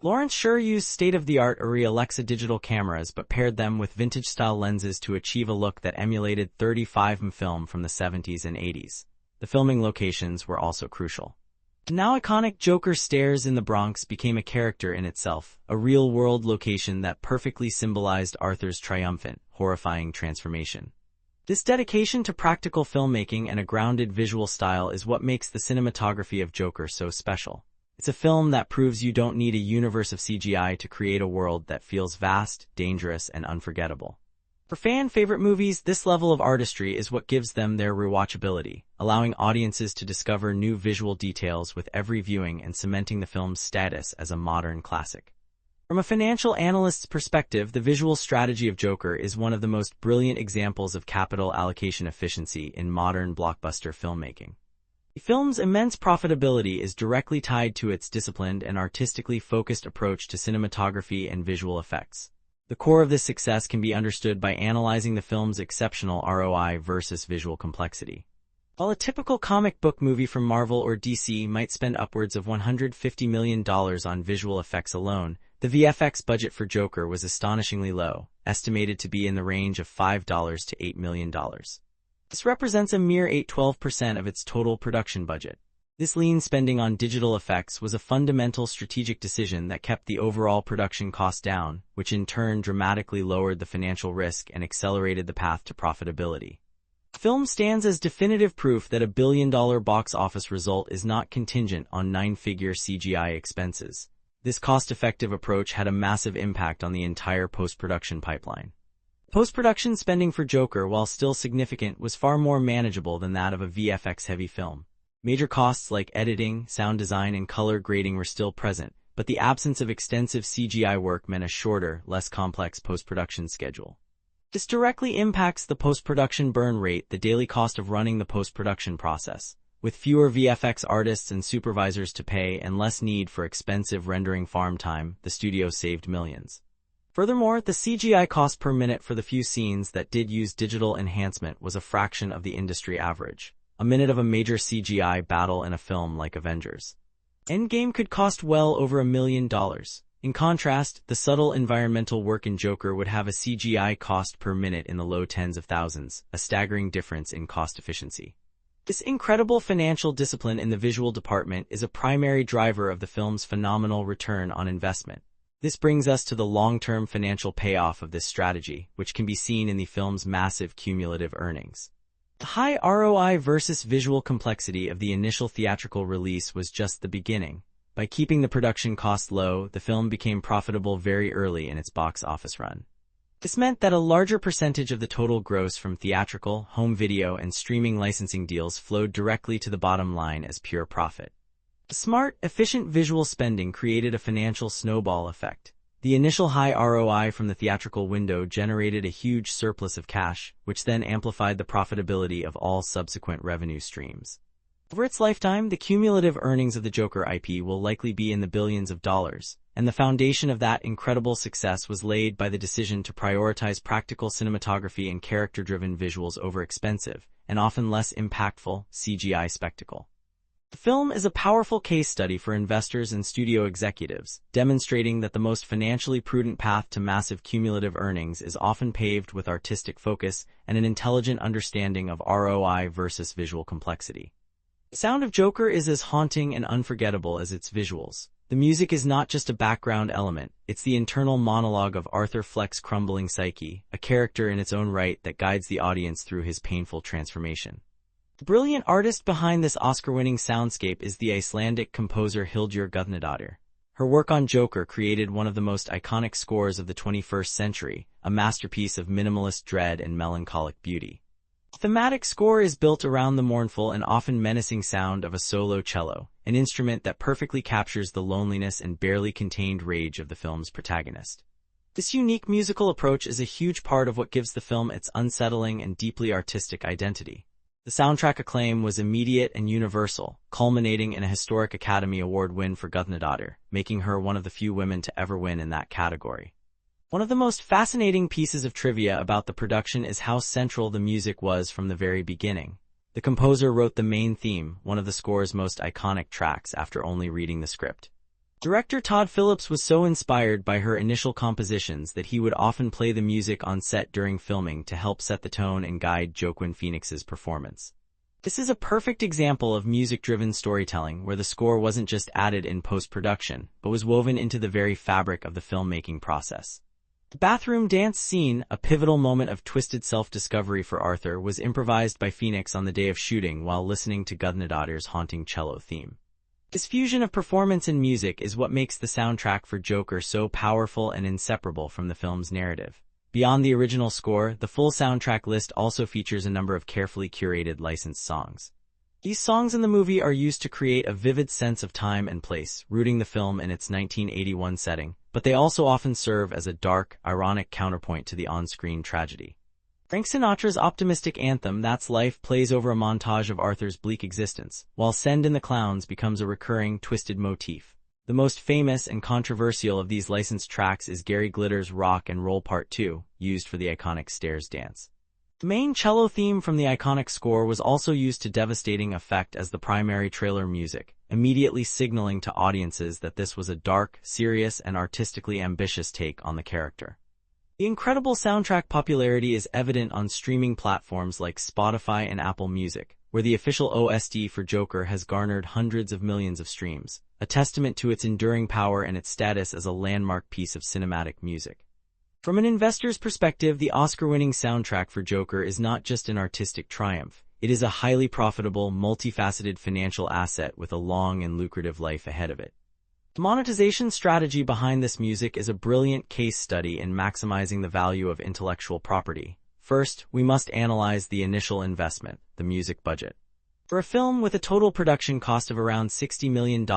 Lawrence Sher used state-of-the-art Arri Alexa digital cameras but paired them with vintage-style lenses to achieve a look that emulated 35mm film from the 70s and 80s. The filming locations were also crucial. The now iconic Joker Stairs in the Bronx became a character in itself, a real-world location that perfectly symbolized Arthur's triumphant, horrifying transformation. This dedication to practical filmmaking and a grounded visual style is what makes the cinematography of Joker so special. It's a film that proves you don't need a universe of CGI to create a world that feels vast, dangerous, and unforgettable. For fan-favorite movies, this level of artistry is what gives them their rewatchability, allowing audiences to discover new visual details with every viewing and cementing the film's status as a modern classic. From a financial analyst's perspective, the visual strategy of Joker is one of the most brilliant examples of capital allocation efficiency in modern blockbuster filmmaking. The film's immense profitability is directly tied to its disciplined and artistically focused approach to cinematography and visual effects. The core of this success can be understood by analyzing the film's exceptional ROI versus visual complexity. While a typical comic book movie from Marvel or DC might spend upwards of $150 million on visual effects alone, the VFX budget for Joker was astonishingly low, estimated to be in the range of $5 to $8 million. This represents a mere 8–12% of its total production budget. This lean spending on digital effects was a fundamental strategic decision that kept the overall production cost down, which in turn dramatically lowered the financial risk and accelerated the path to profitability. The film stands as definitive proof that a billion-dollar box office result is not contingent on nine-figure CGI expenses. This cost-effective approach had a massive impact on the entire post-production pipeline. Post-production spending for Joker, while still significant, was far more manageable than that of a VFX-heavy film. Major costs like editing, sound design, and color grading were still present, but the absence of extensive CGI work meant a shorter, less complex post-production schedule. This directly impacts the post-production burn rate, the daily cost of running the post-production process. With fewer VFX artists and supervisors to pay and less need for expensive rendering farm time, the studio saved millions. Furthermore, the CGI cost per minute for the few scenes that did use digital enhancement was a fraction of the industry average. A minute of a major CGI battle in a film like Avengers Endgame could cost well over $1 million. In contrast, the subtle environmental work in Joker would have a CGI cost per minute in the low tens of thousands, a staggering difference in cost efficiency. This incredible financial discipline in the visual department is a primary driver of the film's phenomenal return on investment. This brings us to the long-term financial payoff of this strategy, which can be seen in the film's massive cumulative earnings. The high ROI versus visual complexity of the initial theatrical release was just the beginning. By keeping the production cost low, the film became profitable very early in its box office run. This meant that a larger percentage of the total gross from theatrical, home video, and streaming licensing deals flowed directly to the bottom line as pure profit. The smart, efficient visual spending created a financial snowball effect. The initial high ROI from the theatrical window generated a huge surplus of cash, which then amplified the profitability of all subsequent revenue streams. Over its lifetime, the cumulative earnings of the Joker IP will likely be in the billions of dollars, and the foundation of that incredible success was laid by the decision to prioritize practical cinematography and character-driven visuals over expensive, and often less impactful, CGI spectacle. The film is a powerful case study for investors and studio executives, demonstrating that the most financially prudent path to massive cumulative earnings is often paved with artistic focus and an intelligent understanding of ROI versus visual complexity. The sound of Joker is as haunting and unforgettable as its visuals. The music is not just a background element, it's the internal monologue of Arthur Fleck's crumbling psyche, a character in its own right that guides the audience through his painful transformation. The brilliant artist behind this Oscar-winning soundscape is the Icelandic composer Hildur Guðnadóttir. Her work on Joker created one of the most iconic scores of the 21st century, a masterpiece of minimalist dread and melancholic beauty. The thematic score is built around the mournful and often menacing sound of a solo cello, an instrument that perfectly captures the loneliness and barely contained rage of the film's protagonist. This unique musical approach is a huge part of what gives the film its unsettling and deeply artistic identity. The soundtrack acclaim was immediate and universal, culminating in a historic Academy Award win for Guðnadóttir, making her one of the few women to ever win in that category. One of the most fascinating pieces of trivia about the production is how central the music was from the very beginning. The composer wrote the main theme, one of the score's most iconic tracks, after only reading the script. Director Todd Phillips was so inspired by her initial compositions that he would often play the music on set during filming to help set the tone and guide Joaquin Phoenix's performance. This is a perfect example of music-driven storytelling where the score wasn't just added in post-production, but was woven into the very fabric of the filmmaking process. The bathroom dance scene, a pivotal moment of twisted self-discovery for Arthur, was improvised by Phoenix on the day of shooting while listening to Guðnadóttir's haunting cello theme. This fusion of performance and music is what makes the soundtrack for Joker so powerful and inseparable from the film's narrative. Beyond the original score, the full soundtrack list also features a number of carefully curated licensed songs. These songs in the movie are used to create a vivid sense of time and place, rooting the film in its 1981 setting, but they also often serve as a dark, ironic counterpoint to the on-screen tragedy. Frank Sinatra's optimistic anthem, That's Life, plays over a montage of Arthur's bleak existence, while Send in the Clowns becomes a recurring, twisted motif. The most famous and controversial of these licensed tracks is Gary Glitter's Rock and Roll Part 2, used for the iconic Stairs dance. The main cello theme from the iconic score was also used to devastating effect as the primary trailer music, immediately signaling to audiences that this was a dark, serious, and artistically ambitious take on the character. The incredible soundtrack popularity is evident on streaming platforms like Spotify and Apple Music, where the official OST for Joker has garnered hundreds of millions of streams, a testament to its enduring power and its status as a landmark piece of cinematic music. From an investor's perspective, the Oscar-winning soundtrack for Joker is not just an artistic triumph. It is a highly profitable, multifaceted financial asset with a long and lucrative life ahead of it. The monetization strategy behind this music is a brilliant case study in maximizing the value of intellectual property. First, we must analyze the initial investment, the music budget. For a film with a total production cost of around $60 million,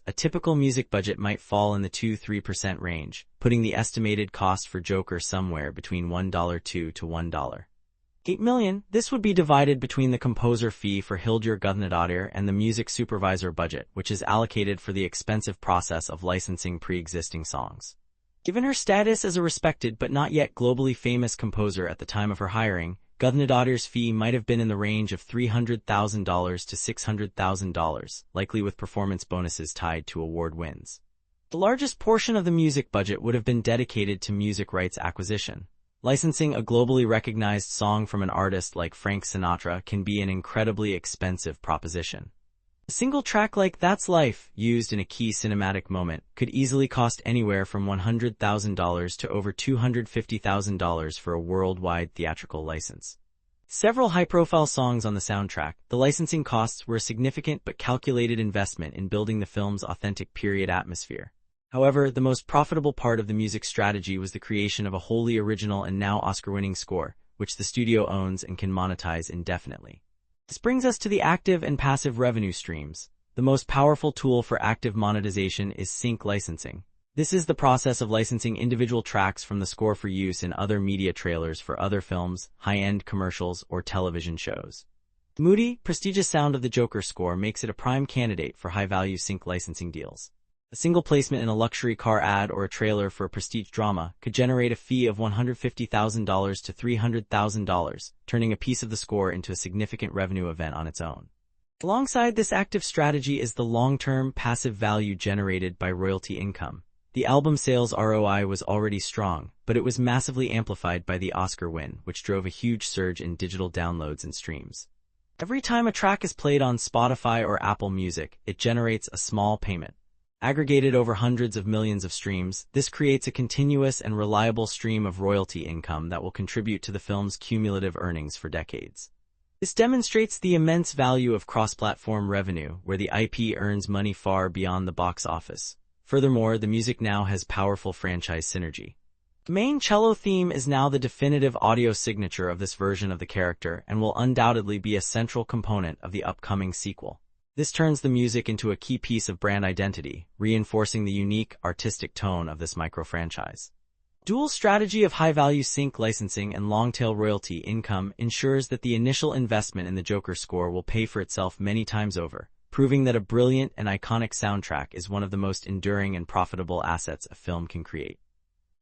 a typical music budget might fall in the 2–3% range, putting the estimated cost for Joker somewhere between $1.2 to $1.8 million. This would be divided between the composer fee for Hildur Guðnadóttir and the music supervisor budget, which is allocated for the expensive process of licensing pre-existing songs. Given her status as a respected but not yet globally famous composer at the time of her hiring, Guðnadóttir's fee might have been in the range of $300,000 to $600,000, likely with performance bonuses tied to award wins. The largest portion of the music budget would have been dedicated to music rights acquisition. Licensing a globally recognized song from an artist like Frank Sinatra can be an incredibly expensive proposition. A single track like That's Life, used in a key cinematic moment, could easily cost anywhere from $100,000 to over $250,000 for a worldwide theatrical license. Several high-profile songs on the soundtrack, the licensing costs were a significant but calculated investment in building the film's authentic period atmosphere. However, the most profitable part of the music strategy was the creation of a wholly original and now Oscar-winning score, which the studio owns and can monetize indefinitely. This brings us to the active and passive revenue streams. The most powerful tool for active monetization is sync licensing. This is the process of licensing individual tracks from the score for use in other media trailers for other films, high-end commercials, or television shows. The moody, prestigious sound of the Joker score makes it a prime candidate for high-value sync licensing deals. A single placement in a luxury car ad or a trailer for a prestige drama could generate a fee of $150,000 to $300,000, turning a piece of the score into a significant revenue event on its own. Alongside this active strategy is the long-term passive value generated by royalty income. The album sales ROI was already strong, but it was massively amplified by the Oscar win, which drove a huge surge in digital downloads and streams. Every time a track is played on Spotify or Apple Music, it generates a small payment. Aggregated over hundreds of millions of streams, this creates a continuous and reliable stream of royalty income that will contribute to the film's cumulative earnings for decades. This demonstrates the immense value of cross-platform revenue, where the IP earns money far beyond the box office. Furthermore, the music now has powerful franchise synergy. The main cello theme is now the definitive audio signature of this version of the character and will undoubtedly be a central component of the upcoming sequel. This turns the music into a key piece of brand identity, reinforcing the unique, artistic tone of this micro-franchise. Dual strategy of high-value sync licensing and long-tail royalty income ensures that the initial investment in the Joker score will pay for itself many times over, proving that a brilliant and iconic soundtrack is one of the most enduring and profitable assets a film can create.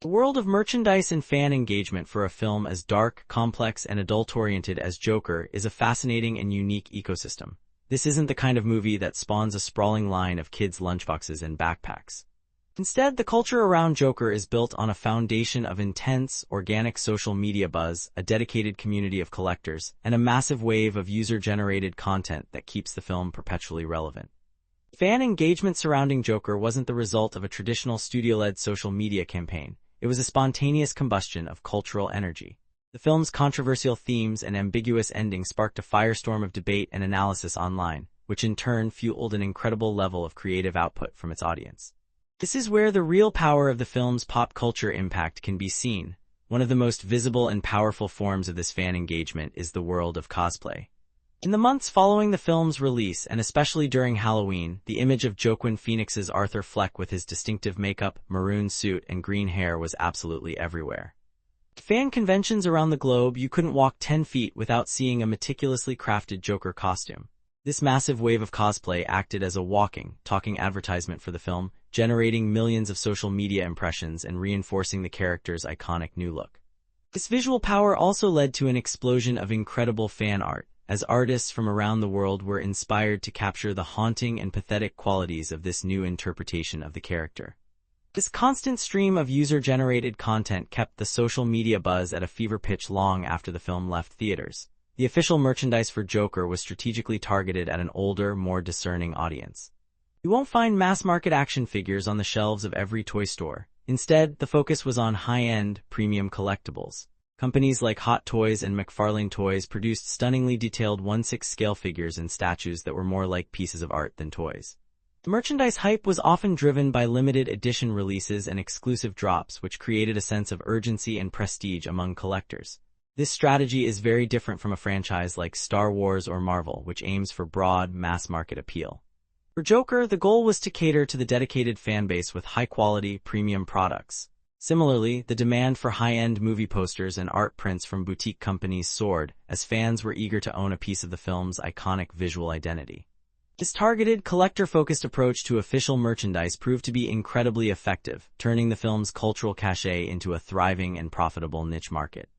The world of merchandise and fan engagement for a film as dark, complex, and adult-oriented as Joker is a fascinating and unique ecosystem. This isn't the kind of movie that spawns a sprawling line of kids' lunchboxes and backpacks. Instead, the culture around Joker is built on a foundation of intense, organic social media buzz, a dedicated community of collectors, and a massive wave of user-generated content that keeps the film perpetually relevant. Fan engagement surrounding Joker wasn't the result of a traditional studio-led social media campaign. It was a spontaneous combustion of cultural energy. The film's controversial themes and ambiguous ending sparked a firestorm of debate and analysis online, which in turn fueled an incredible level of creative output from its audience. This is where the real power of the film's pop culture impact can be seen. One of the most visible and powerful forms of this fan engagement is the world of cosplay. In the months following the film's release, and especially during Halloween, the image of Joaquin Phoenix's Arthur Fleck with his distinctive makeup, maroon suit, and green hair was absolutely everywhere. Fan conventions around the globe, you couldn't walk 10 feet without seeing a meticulously crafted Joker costume. This massive wave of cosplay acted as a walking, talking advertisement for the film, generating millions of social media impressions and reinforcing the character's iconic new look. This visual power also led to an explosion of incredible fan art, as artists from around the world were inspired to capture the haunting and pathetic qualities of this new interpretation of the character. This constant stream of user-generated content kept the social media buzz at a fever pitch long after the film left theaters. The official merchandise for Joker was strategically targeted at an older, more discerning audience. You won't find mass-market action figures on the shelves of every toy store. Instead, the focus was on high-end, premium collectibles. Companies like Hot Toys and McFarlane Toys produced stunningly detailed 1/6 scale figures and statues that were more like pieces of art than toys. The merchandise hype was often driven by limited edition releases and exclusive drops, which created a sense of urgency and prestige among collectors. This strategy is very different from a franchise like Star Wars or Marvel, which aims for broad, mass-market appeal. For Joker, the goal was to cater to the dedicated fanbase with high-quality, premium products. Similarly, the demand for high-end movie posters and art prints from boutique companies soared, as fans were eager to own a piece of the film's iconic visual identity. This targeted, collector-focused approach to official merchandise proved to be incredibly effective, turning the film's cultural cachet into a thriving and profitable niche market.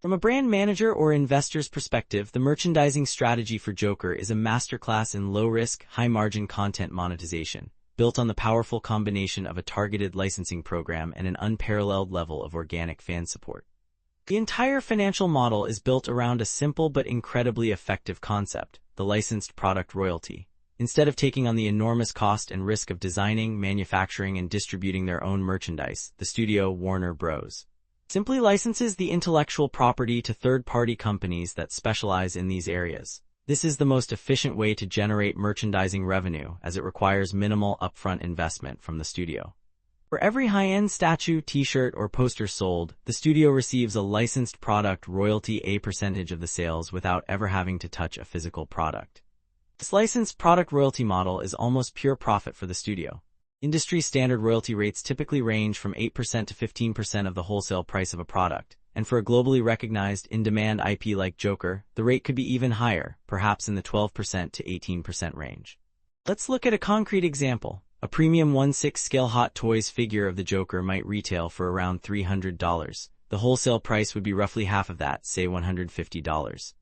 From a brand manager or investor's perspective, the merchandising strategy for Joker is a masterclass in low-risk, high-margin content monetization, built on the powerful combination of a targeted licensing program and an unparalleled level of organic fan support. The entire financial model is built around a simple but incredibly effective concept, the licensed product royalty. Instead of taking on the enormous cost and risk of designing, manufacturing, and distributing their own merchandise, the studio Warner Bros. Simply licenses the intellectual property to third-party companies that specialize in these areas. This is the most efficient way to generate merchandising revenue, as it requires minimal upfront investment from the studio. For every high-end statue, t-shirt, or poster sold, the studio receives a licensed product royalty, a percentage of the sales, without ever having to touch a physical product. This licensed product royalty model is almost pure profit for the studio. Industry-standard royalty rates typically range from 8% to 15% of the wholesale price of a product, and for a globally recognized, in-demand IP like Joker, the rate could be even higher, perhaps in the 12% to 18% range. Let's look at a concrete example. A premium 1/6 scale Hot Toys figure of the Joker might retail for around $300. The wholesale price would be roughly half of that, say $150.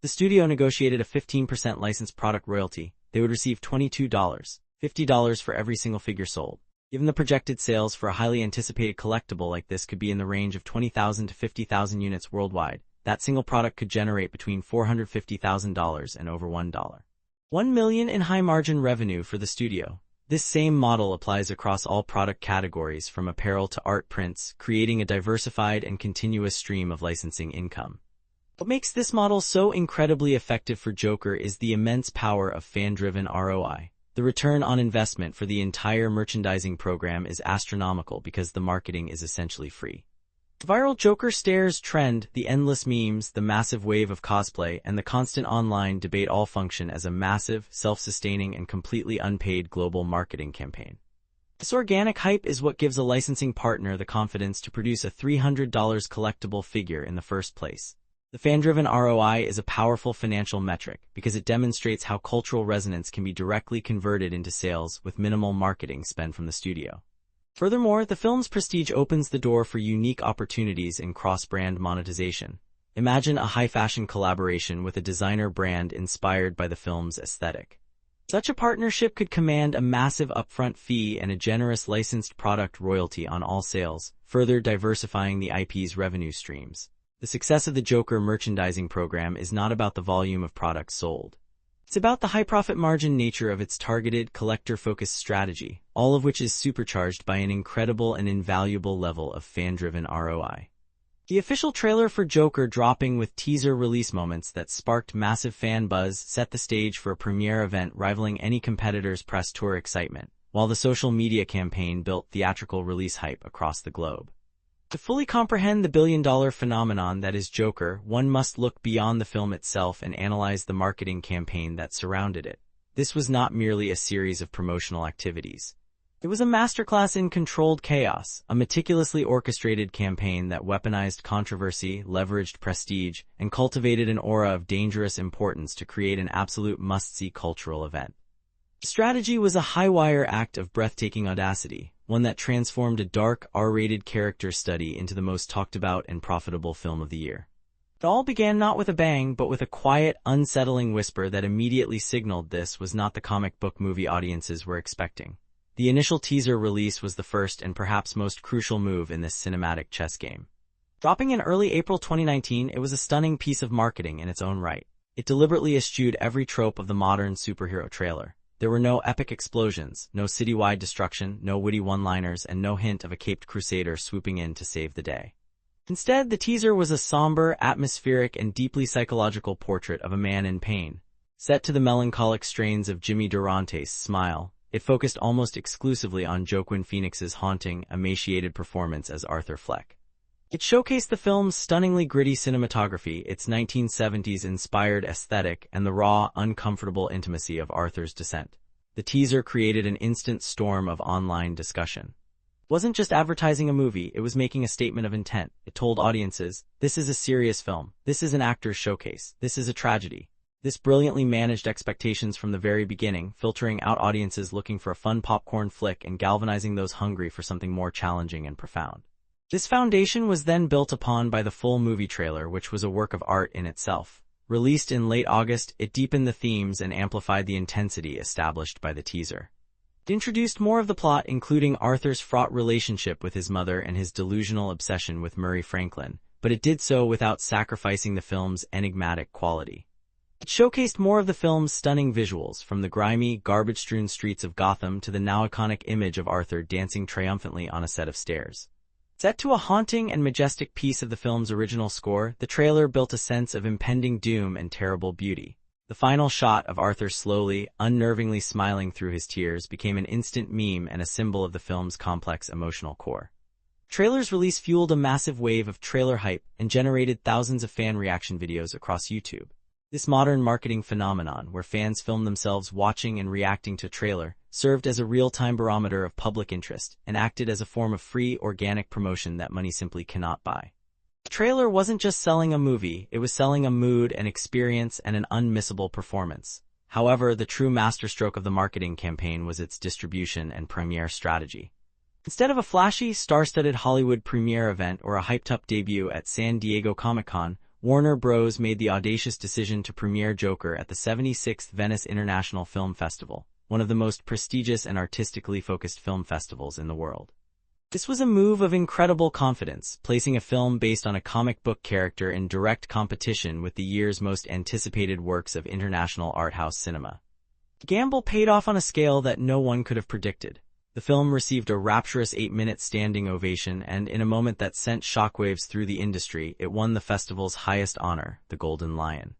The studio negotiated a 15% licensed product royalty. They would receive $22, $50 for every single figure sold. Given the projected sales for a highly anticipated collectible like this could be in the range of 20,000 to 50,000 units worldwide, that single product could generate between $450,000 and over $1 million in high-margin revenue for the studio. This same model applies across all product categories from apparel to art prints, creating a diversified and continuous stream of licensing income. What makes this model so incredibly effective for Joker is the immense power of fan-driven ROI. The return on investment for the entire merchandising program is astronomical because the marketing is essentially free. The viral Joker stares trend, the endless memes, the massive wave of cosplay, and the constant online debate all function as a massive, self-sustaining, and completely unpaid global marketing campaign. This organic hype is what gives a licensing partner the confidence to produce a $300 collectible figure in the first place. The fan-driven ROI is a powerful financial metric because it demonstrates how cultural resonance can be directly converted into sales with minimal marketing spend from the studio. Furthermore, the film's prestige opens the door for unique opportunities in cross-brand monetization. Imagine a high-fashion collaboration with a designer brand inspired by the film's aesthetic. Such a partnership could command a massive upfront fee and a generous licensed product royalty on all sales, further diversifying the IP's revenue streams. The success of the Joker merchandising program is not about the volume of products sold. It's about the high-profit margin nature of its targeted, collector-focused strategy, all of which is supercharged by an incredible and invaluable level of fan-driven ROI. The official trailer for Joker, dropping with teaser release moments that sparked massive fan buzz, set the stage for a premiere event rivaling any competitor's press tour excitement, while the social media campaign built theatrical release hype across the globe. To fully comprehend the billion-dollar phenomenon that is Joker, one must look beyond the film itself and analyze the marketing campaign that surrounded it. This was not merely a series of promotional activities. It was a masterclass in controlled chaos, a meticulously orchestrated campaign that weaponized controversy, leveraged prestige, and cultivated an aura of dangerous importance to create an absolute must-see cultural event. The strategy was a high-wire act of breathtaking audacity, one that transformed a dark, R-rated character study into the most talked-about and profitable film of the year. It all began not with a bang, but with a quiet, unsettling whisper that immediately signaled this was not the comic book movie audiences were expecting. The initial teaser release was the first and perhaps most crucial move in this cinematic chess game. Dropping in early April 2019, it was a stunning piece of marketing in its own right. It deliberately eschewed every trope of the modern superhero trailer. There were no epic explosions, no citywide destruction, no witty one-liners, and no hint of a caped crusader swooping in to save the day. Instead, the teaser was a somber, atmospheric, and deeply psychological portrait of a man in pain. Set to the melancholic strains of Jimmy Durante's Smile, it focused almost exclusively on Joaquin Phoenix's haunting, emaciated performance as Arthur Fleck. It showcased the film's stunningly gritty cinematography, its 1970s-inspired aesthetic, and the raw, uncomfortable intimacy of Arthur's descent. The teaser created an instant storm of online discussion. It wasn't just advertising a movie, it was making a statement of intent. It told audiences, this is a serious film, this is an actor's showcase, this is a tragedy. This brilliantly managed expectations from the very beginning, filtering out audiences looking for a fun popcorn flick and galvanizing those hungry for something more challenging and profound. This foundation was then built upon by the full movie trailer, which was a work of art in itself. Released in late August, it deepened the themes and amplified the intensity established by the teaser. It introduced more of the plot, including Arthur's fraught relationship with his mother and his delusional obsession with Murray Franklin, but it did so without sacrificing the film's enigmatic quality. It showcased more of the film's stunning visuals, from the grimy, garbage-strewn streets of Gotham to the now iconic image of Arthur dancing triumphantly on a set of stairs. Set to a haunting and majestic piece of the film's original score, the trailer built a sense of impending doom and terrible beauty. The final shot of Arthur slowly, unnervingly smiling through his tears became an instant meme and a symbol of the film's complex emotional core. The trailer's release fueled a massive wave of trailer hype and generated thousands of fan reaction videos across YouTube. This modern marketing phenomenon, where fans film themselves watching and reacting to a trailer, served as a real-time barometer of public interest and acted as a form of free, organic promotion that money simply cannot buy. The trailer wasn't just selling a movie, it was selling a mood, an experience, and an unmissable performance. However, the true masterstroke of the marketing campaign was its distribution and premiere strategy. Instead of a flashy, star-studded Hollywood premiere event or a hyped-up debut at San Diego Comic-Con, Warner Bros. Made the audacious decision to premiere Joker at the 76th Venice International Film Festival, one of the most prestigious and artistically focused film festivals in the world. This was a move of incredible confidence, placing a film based on a comic book character in direct competition with the year's most anticipated works of international art house cinema. The gamble paid off on a scale that no one could have predicted. The film received a rapturous 8-minute standing ovation, and in a moment that sent shockwaves through the industry, it won the festival's highest honor, the Golden Lion.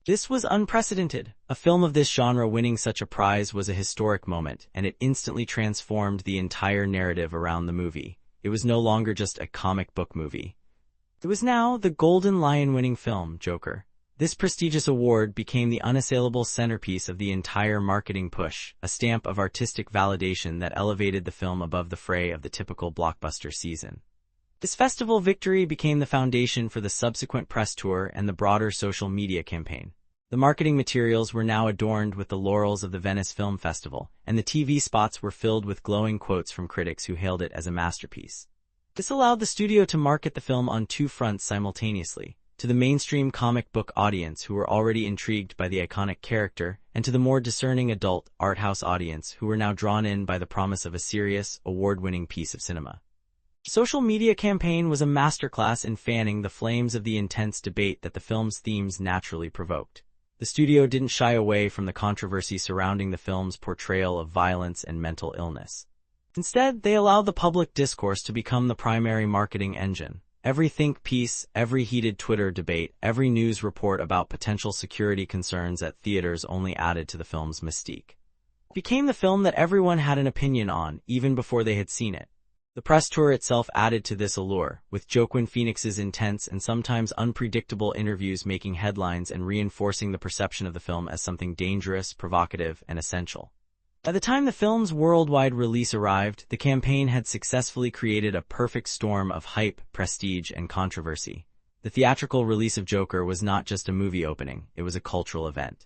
This was unprecedented. A film of this genre winning such a prize was a historic moment, and it instantly transformed the entire narrative around the movie. It was no longer just a comic book movie. It was now the Golden Lion winning film, Joker. This prestigious award became the unassailable centerpiece of the entire marketing push, a stamp of artistic validation that elevated the film above the fray of the typical blockbuster season. This festival victory became the foundation for the subsequent press tour and the broader social media campaign. The marketing materials were now adorned with the laurels of the Venice Film Festival, and the TV spots were filled with glowing quotes from critics who hailed it as a masterpiece. This allowed the studio to market the film on two fronts simultaneously: to the mainstream comic book audience who were already intrigued by the iconic character, and to the more discerning adult, art house audience who were now drawn in by the promise of a serious, award-winning piece of cinema. The social media campaign was a masterclass in fanning the flames of the intense debate that the film's themes naturally provoked. The studio didn't shy away from the controversy surrounding the film's portrayal of violence and mental illness. Instead, they allowed the public discourse to become the primary marketing engine. Every think piece, every heated Twitter debate, every news report about potential security concerns at theaters only added to the film's mystique. It became the film that everyone had an opinion on, even before they had seen it. The press tour itself added to this allure, with Joaquin Phoenix's intense and sometimes unpredictable interviews making headlines and reinforcing the perception of the film as something dangerous, provocative, and essential. By the time the film's worldwide release arrived, the campaign had successfully created a perfect storm of hype, prestige, and controversy. The theatrical release of Joker was not just a movie opening, it was a cultural event.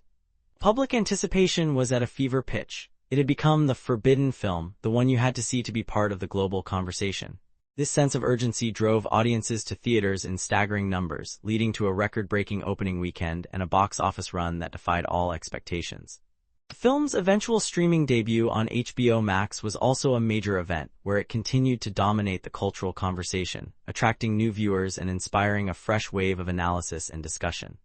Public anticipation was at a fever pitch. It had become the forbidden film, the one you had to see to be part of the global conversation. This sense of urgency drove audiences to theaters in staggering numbers, leading to a record-breaking opening weekend and a box office run that defied all expectations. The film's eventual streaming debut on HBO Max was also a major event, where it continued to dominate the cultural conversation, attracting new viewers and inspiring a fresh wave of analysis and discussion.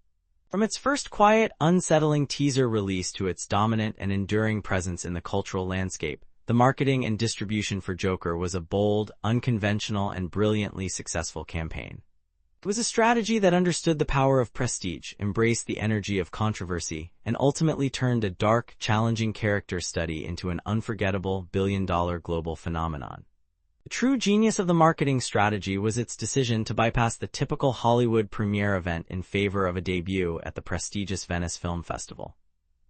From its first quiet, unsettling teaser release to its dominant and enduring presence in the cultural landscape, the marketing and distribution for Joker was a bold, unconventional, and brilliantly successful campaign. It was a strategy that understood the power of prestige, embraced the energy of controversy, and ultimately turned a dark, challenging character study into an unforgettable, billion-dollar global phenomenon. The true genius of the marketing strategy was its decision to bypass the typical Hollywood premiere event in favor of a debut at the prestigious Venice Film Festival.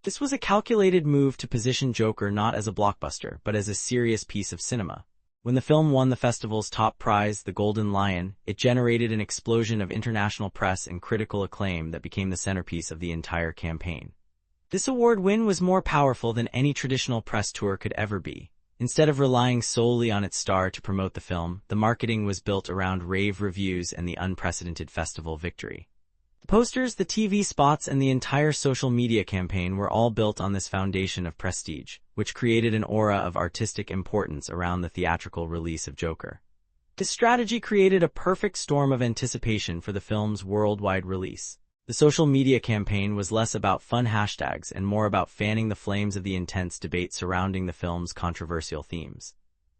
This was a calculated move to position Joker not as a blockbuster, but as a serious piece of cinema. When the film won the festival's top prize, the Golden Lion, it generated an explosion of international press and critical acclaim that became the centerpiece of the entire campaign. This award win was more powerful than any traditional press tour could ever be. Instead of relying solely on its star to promote the film, the marketing was built around rave reviews and the unprecedented festival victory. The posters, the TV spots, and the entire social media campaign were all built on this foundation of prestige, which created an aura of artistic importance around the theatrical release of Joker. This strategy created a perfect storm of anticipation for the film's worldwide release. The social media campaign was less about fun hashtags and more about fanning the flames of the intense debate surrounding the film's controversial themes.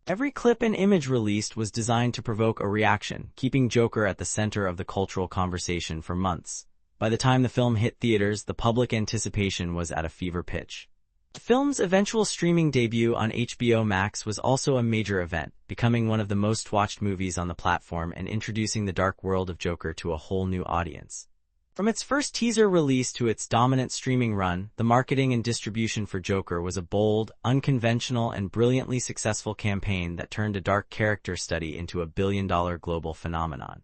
Every clip and image released was designed to provoke a reaction, keeping Joker at the center of the cultural conversation for months. By the time the film hit theaters, the public anticipation was at a fever pitch. The film's eventual streaming debut on HBO Max was also a major event, becoming one of the most-watched movies on the platform and introducing the dark world of Joker to a whole new audience. From its first teaser release to its dominant streaming run, the marketing and distribution for Joker was a bold, unconventional, and brilliantly successful campaign that turned a dark character study into a billion-dollar global phenomenon.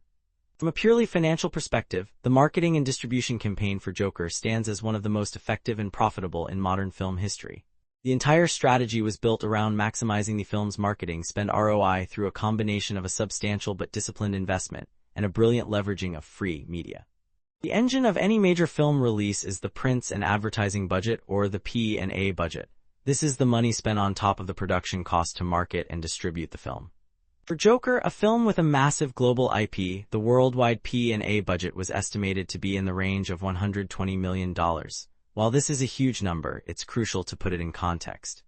From a purely financial perspective, the marketing and distribution campaign for Joker stands as one of the most effective and profitable in modern film history. The entire strategy was built around maximizing the film's marketing spend ROI through a combination of a substantial but disciplined investment and a brilliant leveraging of free media. The engine of any major film release is the prints and advertising budget, or the P&A budget. This is the money spent on top of the production cost to market and distribute the film. For Joker, a film with a massive global IP, the worldwide P&A budget was estimated to be in the range of $120 million. While this is a huge number, it's crucial to put it in context.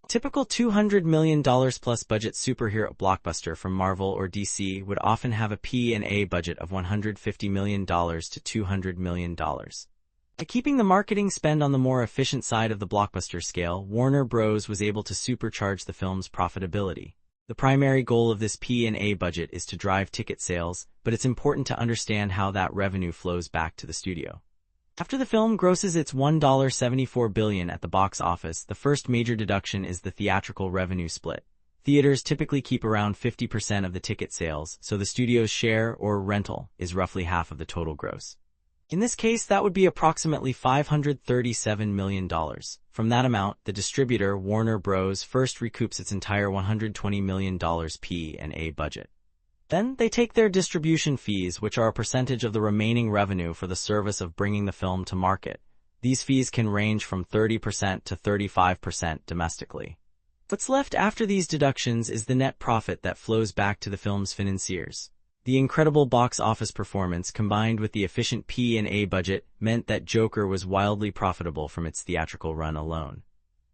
Typical $200 million plus budget superhero blockbuster from Marvel or DC would often have a P&A budget of $150 million to $200 million. By keeping the marketing spend on the more efficient side of the blockbuster scale, Warner Bros. Was able to supercharge the film's profitability. The primary goal of this P&A budget is to drive ticket sales, but it's important to understand how that revenue flows back to the studio. After the film grosses its $1.74 billion at the box office, the first major deduction is the theatrical revenue split. Theaters typically keep around 50% of the ticket sales, so the studio's share, or rental, is roughly half of the total gross. In this case, that would be approximately $537 million. From that amount, the distributor, Warner Bros., first recoups its entire $120 million P&A budget. Then, they take their distribution fees, which are a percentage of the remaining revenue for the service of bringing the film to market. These fees can range from 30% to 35% domestically. What's left after these deductions is the net profit that flows back to the film's financiers. The incredible box office performance combined with the efficient P&A budget meant that Joker was wildly profitable from its theatrical run alone.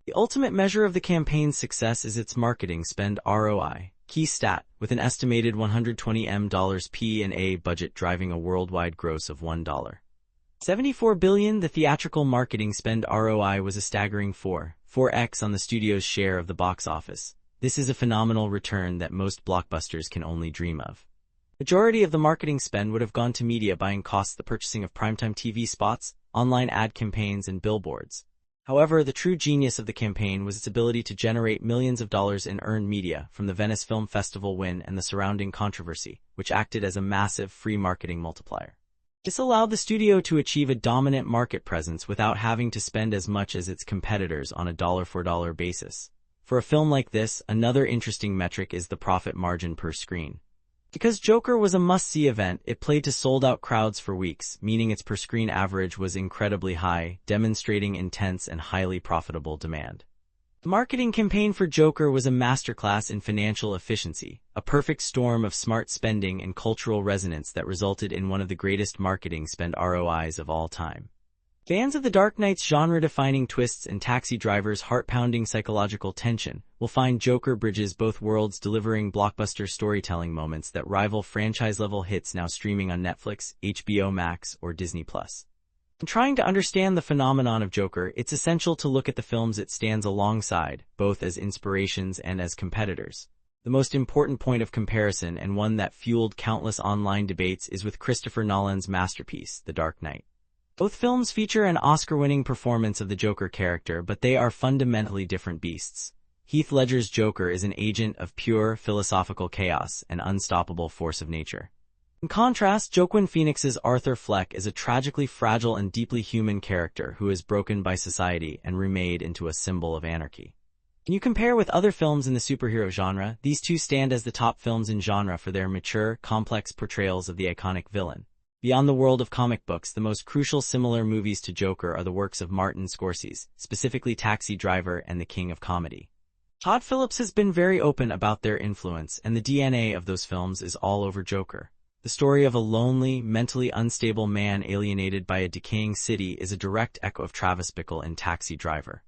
The ultimate measure of the campaign's success is its marketing spend ROI. Key stat, with an estimated $120 million P&A budget driving a worldwide gross of $1.74 billion, the theatrical marketing spend ROI was a staggering 4x on the studio's share of the box office. This is a phenomenal return that most blockbusters can only dream of. Majority of the marketing spend would have gone to media buying costs, the purchasing of primetime TV spots, online ad campaigns, and billboards. However, the true genius of the campaign was its ability to generate millions of dollars in earned media from the Venice Film Festival win and the surrounding controversy, which acted as a massive free marketing multiplier. This allowed the studio to achieve a dominant market presence without having to spend as much as its competitors on a dollar-for-dollar basis. For a film like this, another interesting metric is the profit margin per screen. Because Joker was a must-see event, it played to sold-out crowds for weeks, meaning its per-screen average was incredibly high, demonstrating intense and highly profitable demand. The marketing campaign for Joker was a masterclass in financial efficiency, a perfect storm of smart spending and cultural resonance that resulted in one of the greatest marketing spend ROIs of all time. Fans of The Dark Knight's genre-defining twists and Taxi Driver's heart-pounding psychological tension will find Joker bridges both worlds, delivering blockbuster storytelling moments that rival franchise-level hits now streaming on Netflix, HBO Max, or Disney+. In trying to understand the phenomenon of Joker, it's essential to look at the films it stands alongside, both as inspirations and as competitors. The most important point of comparison, and one that fueled countless online debates, is with Christopher Nolan's masterpiece, The Dark Knight. Both films feature an Oscar-winning performance of the Joker character, but they are fundamentally different beasts. Heath Ledger's Joker is an agent of pure philosophical chaos, an unstoppable force of nature. In contrast, Joaquin Phoenix's Arthur Fleck is a tragically fragile and deeply human character who is broken by society and remade into a symbol of anarchy. When you compare with other films in the superhero genre, these two stand as the top films in genre for their mature, complex portrayals of the iconic villain. Beyond the world of comic books, the most crucial similar movies to Joker are the works of Martin Scorsese, specifically Taxi Driver and The King of Comedy. Todd Phillips has been very open about their influence, and the DNA of those films is all over Joker. The story of a lonely, mentally unstable man alienated by a decaying city is a direct echo of Travis Bickle in Taxi Driver.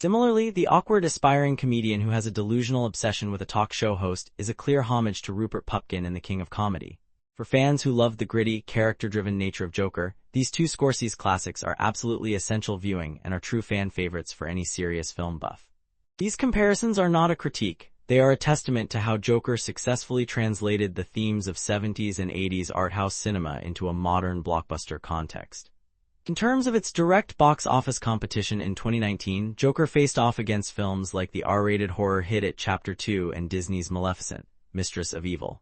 Similarly, the awkward, aspiring comedian who has a delusional obsession with a talk show host is a clear homage to Rupert Pupkin in The King of Comedy. For fans who love the gritty, character-driven nature of Joker, these two Scorsese classics are absolutely essential viewing and are true fan favorites for any serious film buff. These comparisons are not a critique. They are a testament to how Joker successfully translated the themes of 70s and 80s art house cinema into a modern blockbuster context. In terms of its direct box office competition in 2019, Joker faced off against films like the R-rated horror hit It Chapter 2 and Disney's Maleficent, Mistress of Evil.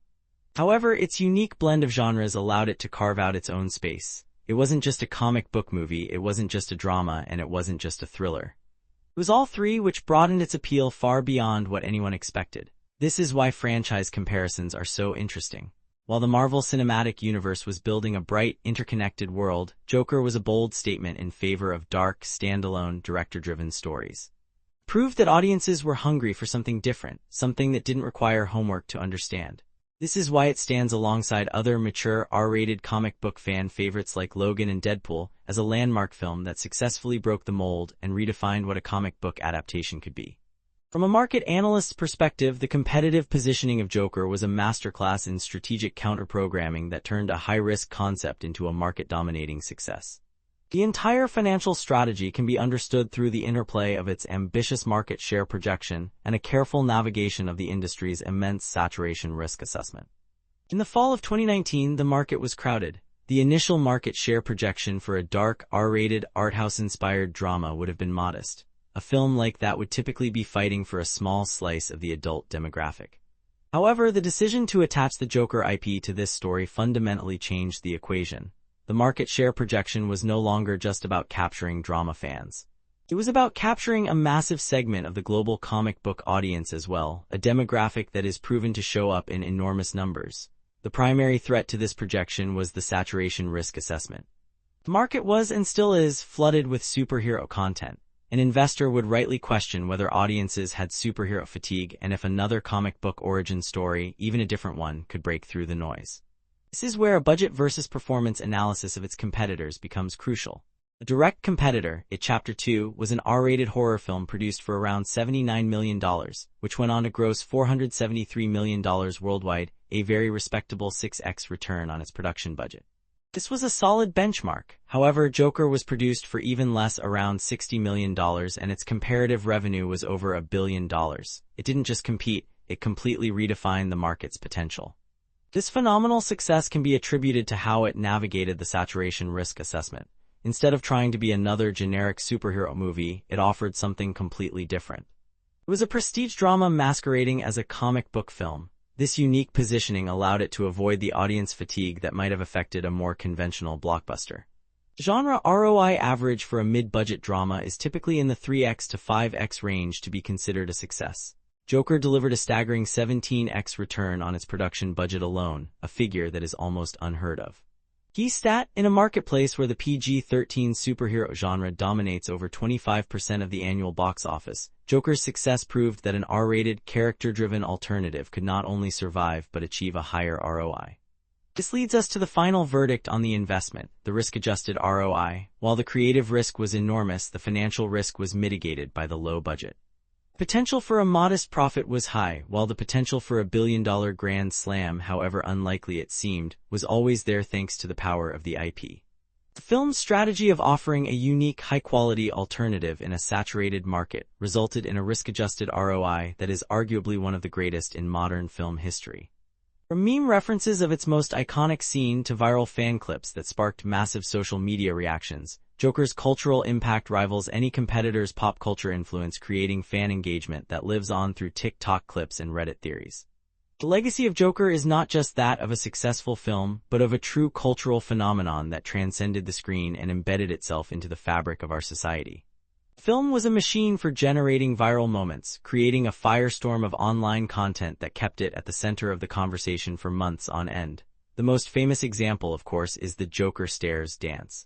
However, its unique blend of genres allowed it to carve out its own space. It wasn't just a comic book movie, it wasn't just a drama, and it wasn't just a thriller. It was all three, which broadened its appeal far beyond what anyone expected. This is why franchise comparisons are so interesting. While the Marvel Cinematic Universe was building a bright, interconnected world, Joker was a bold statement in favor of dark, standalone, director-driven stories. It proved that audiences were hungry for something different, something that didn't require homework to understand. This is why it stands alongside other mature R-rated comic book fan favorites like Logan and Deadpool as a landmark film that successfully broke the mold and redefined what a comic book adaptation could be. From a market analyst's perspective, the competitive positioning of Joker was a masterclass in strategic counter-programming that turned a high-risk concept into a market-dominating success. The entire financial strategy can be understood through the interplay of its ambitious market share projection and a careful navigation of the industry's immense saturation risk assessment. In the fall of 2019, the market was crowded. The initial market share projection for a dark, R-rated, art-house-inspired drama would have been modest. A film like that would typically be fighting for a small slice of the adult demographic. However, the decision to attach the Joker IP to this story fundamentally changed the equation. The market share projection was no longer just about capturing drama fans. It was about capturing a massive segment of the global comic book audience as well, a demographic that is proven to show up in enormous numbers. The primary threat to this projection was the saturation risk assessment. The market was and still is flooded with superhero content. An investor would rightly question whether audiences had superhero fatigue and if another comic book origin story, even a different one, could break through the noise. This is where a budget versus performance analysis of its competitors becomes crucial. A direct competitor, It Chapter 2, was an R-rated horror film produced for around $79 million, which went on to gross $473 million worldwide, a very respectable 6x return on its production budget. This was a solid benchmark. However, Joker was produced for even less, around $60 million, and its comparative revenue was over $1 billion. It didn't just compete, it completely redefined the market's potential. This phenomenal success can be attributed to how it navigated the saturation risk assessment. Instead of trying to be another generic superhero movie, it offered something completely different. It was a prestige drama masquerading as a comic book film. This unique positioning allowed it to avoid the audience fatigue that might have affected a more conventional blockbuster. Genre ROI average for a mid-budget drama is typically in the 3x to 5x range to be considered a success. Joker delivered a staggering 17x return on its production budget alone, a figure that is almost unheard of. Key stat: in a marketplace where the PG-13 superhero genre dominates over 25% of the annual box office, Joker's success proved that an R-rated, character-driven alternative could not only survive but achieve a higher ROI. This leads us to the final verdict on the investment, the risk-adjusted ROI. While the creative risk was enormous, the financial risk was mitigated by the low budget. Potential for a modest profit was high, while the potential for a billion-dollar grand slam, however unlikely it seemed, was always there thanks to the power of the IP. The film's strategy of offering a unique, high-quality alternative in a saturated market resulted in a risk-adjusted ROI that is arguably one of the greatest in modern film history. From meme references of its most iconic scene to viral fan clips that sparked massive social media reactions, Joker's cultural impact rivals any competitor's pop culture influence, creating fan engagement that lives on through TikTok clips and Reddit theories. The legacy of Joker is not just that of a successful film, but of a true cultural phenomenon that transcended the screen and embedded itself into the fabric of our society. The film was a machine for generating viral moments, creating a firestorm of online content that kept it at the center of the conversation for months on end. The most famous example, of course, is the Joker Stairs dance.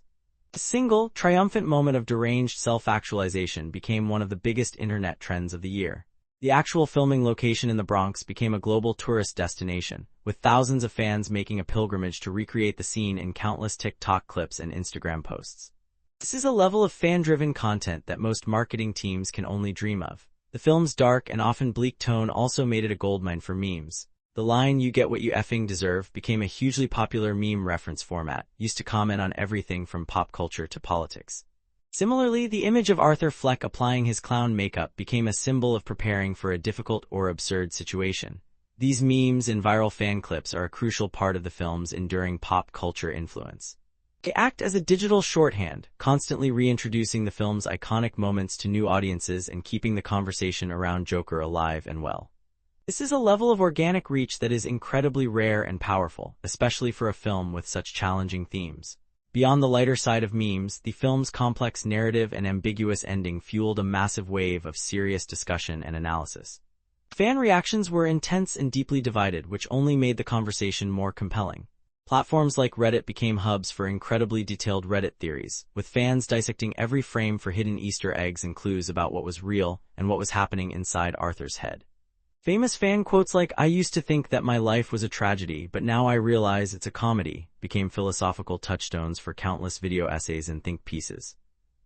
A single, triumphant moment of deranged self-actualization became one of the biggest internet trends of the year. The actual filming location in the Bronx became a global tourist destination, with thousands of fans making a pilgrimage to recreate the scene in countless TikTok clips and Instagram posts. This is a level of fan-driven content that most marketing teams can only dream of. The film's dark and often bleak tone also made it a goldmine for memes. The line "you get what you effing deserve" became a hugely popular meme reference format, used to comment on everything from pop culture to politics. Similarly, the image of Arthur Fleck applying his clown makeup became a symbol of preparing for a difficult or absurd situation. These memes and viral fan clips are a crucial part of the film's enduring pop culture influence. They act as a digital shorthand, constantly reintroducing the film's iconic moments to new audiences and keeping the conversation around Joker alive and well. This is a level of organic reach that is incredibly rare and powerful, especially for a film with such challenging themes. Beyond the lighter side of memes, the film's complex narrative and ambiguous ending fueled a massive wave of serious discussion and analysis. Fan reactions were intense and deeply divided, which only made the conversation more compelling. Platforms like Reddit became hubs for incredibly detailed Reddit theories, with fans dissecting every frame for hidden Easter eggs and clues about what was real and what was happening inside Arthur's head. Famous fan quotes like "I used to think that my life was a tragedy, but now I realize it's a comedy" became philosophical touchstones for countless video essays and think pieces.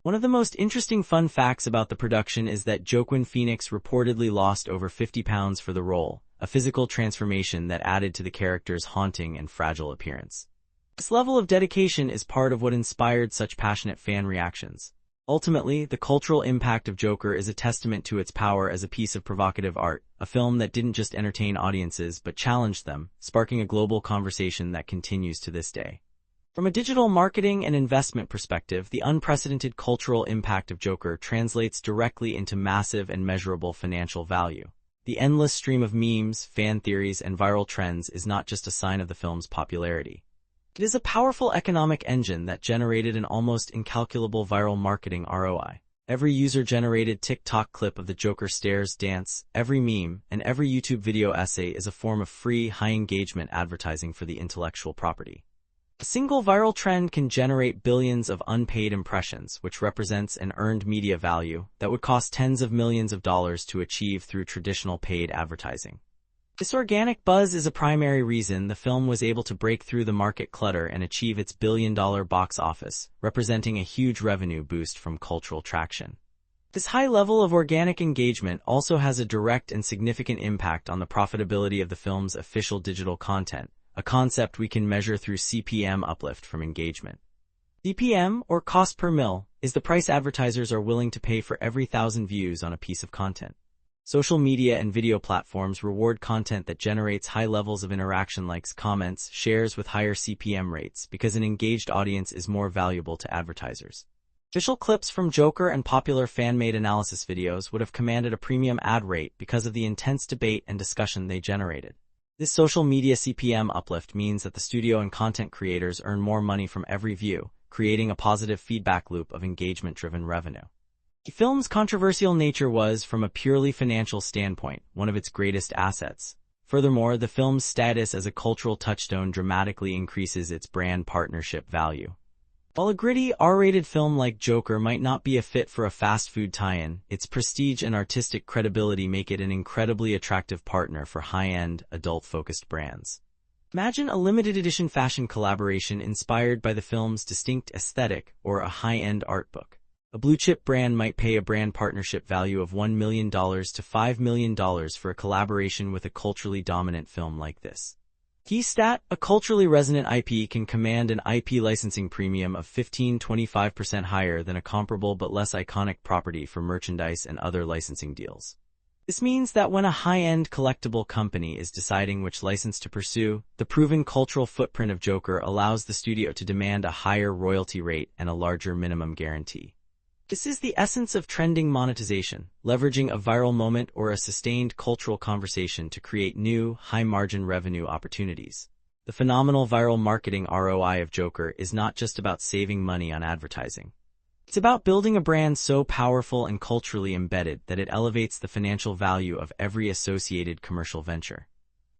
One of the most interesting fun facts about the production is that Joaquin Phoenix reportedly lost over 50 pounds for the role, a physical transformation that added to the character's haunting and fragile appearance. This level of dedication is part of what inspired such passionate fan reactions. Ultimately, the cultural impact of Joker is a testament to its power as a piece of provocative art, a film that didn't just entertain audiences but challenged them, sparking a global conversation that continues to this day. From a digital marketing and investment perspective, the unprecedented cultural impact of Joker translates directly into massive and measurable financial value. The endless stream of memes, fan theories, and viral trends is not just a sign of the film's popularity. It is a powerful economic engine that generated an almost incalculable viral marketing ROI. Every user-generated TikTok clip of the Joker Stairs dance, every meme, and every YouTube video essay is a form of free, high-engagement advertising for the intellectual property. A single viral trend can generate billions of unpaid impressions, which represents an earned media value that would cost tens of millions of dollars to achieve through traditional paid advertising. This organic buzz is a primary reason the film was able to break through the market clutter and achieve its billion-dollar box office, representing a huge revenue boost from cultural traction. This high level of organic engagement also has a direct and significant impact on the profitability of the film's official digital content, a concept we can measure through CPM uplift from engagement. CPM, or cost per mil, is the price advertisers are willing to pay for every 1,000 views on a piece of content. Social media and video platforms reward content that generates high levels of interaction, likes, comments, shares, with higher CPM rates because an engaged audience is more valuable to advertisers. Official clips from Joker and popular fan-made analysis videos would have commanded a premium ad rate because of the intense debate and discussion they generated. This social media CPM uplift means that the studio and content creators earn more money from every view, creating a positive feedback loop of engagement-driven revenue. The film's controversial nature was, from a purely financial standpoint, one of its greatest assets. Furthermore, the film's status as a cultural touchstone dramatically increases its brand partnership value. While a gritty, R-rated film like Joker might not be a fit for a fast food tie-in, its prestige and artistic credibility make it an incredibly attractive partner for high-end, adult-focused brands. Imagine a limited edition fashion collaboration inspired by the film's distinct aesthetic or a high-end art book. A blue-chip brand might pay a brand partnership value of $1 million to $5 million for a collaboration with a culturally dominant film like this. Key stat: a culturally resonant IP can command an IP licensing premium of 15–25% higher than a comparable but less iconic property for merchandise and other licensing deals. This means that when a high-end collectible company is deciding which license to pursue, the proven cultural footprint of Joker allows the studio to demand a higher royalty rate and a larger minimum guarantee. This is the essence of trending monetization, leveraging a viral moment or a sustained cultural conversation to create new, high-margin revenue opportunities. The phenomenal viral marketing ROI of Joker is not just about saving money on advertising. It's about building a brand so powerful and culturally embedded that it elevates the financial value of every associated commercial venture.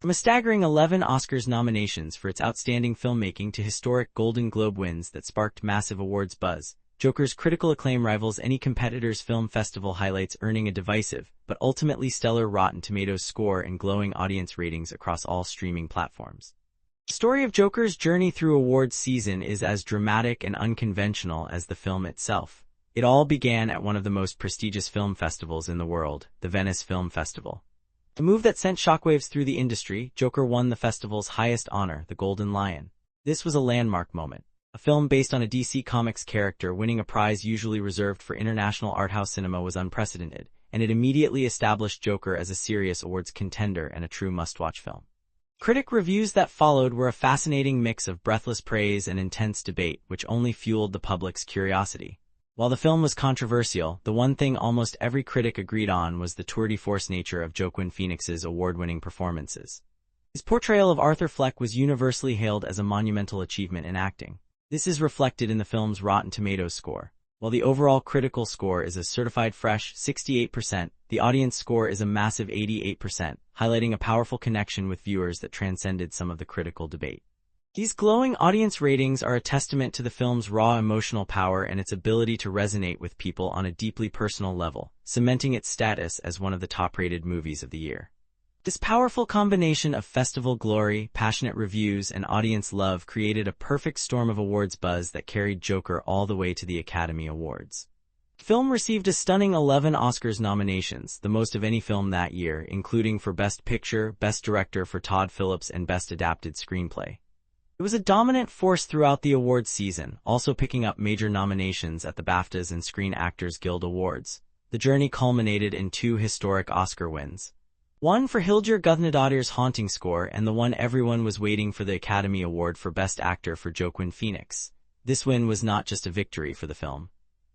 From a staggering 11 Oscars nominations for its outstanding filmmaking to historic Golden Globe wins that sparked massive awards buzz, Joker's critical acclaim rivals any competitor's film festival highlights, earning a divisive, but ultimately stellar Rotten Tomatoes score and glowing audience ratings across all streaming platforms. The story of Joker's journey through awards season is as dramatic and unconventional as the film itself. It all began at one of the most prestigious film festivals in the world, the Venice Film Festival. A move that sent shockwaves through the industry, Joker won the festival's highest honor, the Golden Lion. This was a landmark moment. A film based on a DC Comics character winning a prize usually reserved for international arthouse cinema was unprecedented, and it immediately established Joker as a serious awards contender and a true must-watch film. Critic reviews that followed were a fascinating mix of breathless praise and intense debate, which only fueled the public's curiosity. While the film was controversial, the one thing almost every critic agreed on was the tour de force nature of Joaquin Phoenix's award-winning performances. His portrayal of Arthur Fleck was universally hailed as a monumental achievement in acting. This is reflected in the film's Rotten Tomatoes score. While the overall critical score is a certified fresh 68%, the audience score is a massive 88%, highlighting a powerful connection with viewers that transcended some of the critical debate. These glowing audience ratings are a testament to the film's raw emotional power and its ability to resonate with people on a deeply personal level, cementing its status as one of the top-rated movies of the year. This powerful combination of festival glory, passionate reviews, and audience love created a perfect storm of awards buzz that carried Joker all the way to the Academy Awards. The film received a stunning 11 Oscars nominations, the most of any film that year, including for Best Picture, Best Director for Todd Phillips, and Best Adapted Screenplay. It was a dominant force throughout the awards season, also picking up major nominations at the BAFTAs and Screen Actors Guild Awards. The journey culminated in 2 historic Oscar wins. One for Hildur Guðnadóttir's haunting score, and the one everyone was waiting for, the Academy Award for Best Actor for Joaquin Phoenix. This win was not just a victory for the film.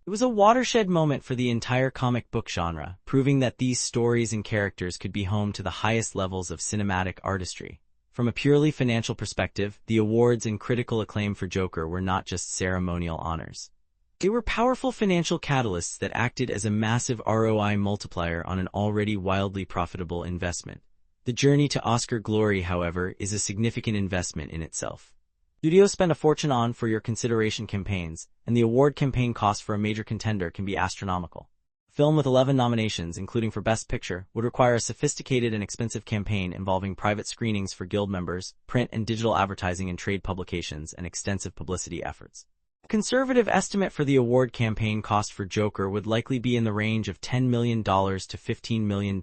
It was a watershed moment for the entire comic book genre, proving that these stories and characters could be home to the highest levels of cinematic artistry. From a purely financial perspective, the awards and critical acclaim for Joker were not just ceremonial honors. They were powerful financial catalysts that acted as a massive ROI multiplier on an already wildly profitable investment. The journey to Oscar glory, however, is a significant investment in itself. Studios spend a fortune on for your consideration campaigns, and the award campaign cost for a major contender can be astronomical. A film with 11 nominations, including for Best Picture, would require a sophisticated and expensive campaign involving private screenings for guild members, print and digital advertising and trade publications, and extensive publicity efforts. A conservative estimate for the award campaign cost for Joker would likely be in the range of $10 million to $15 million.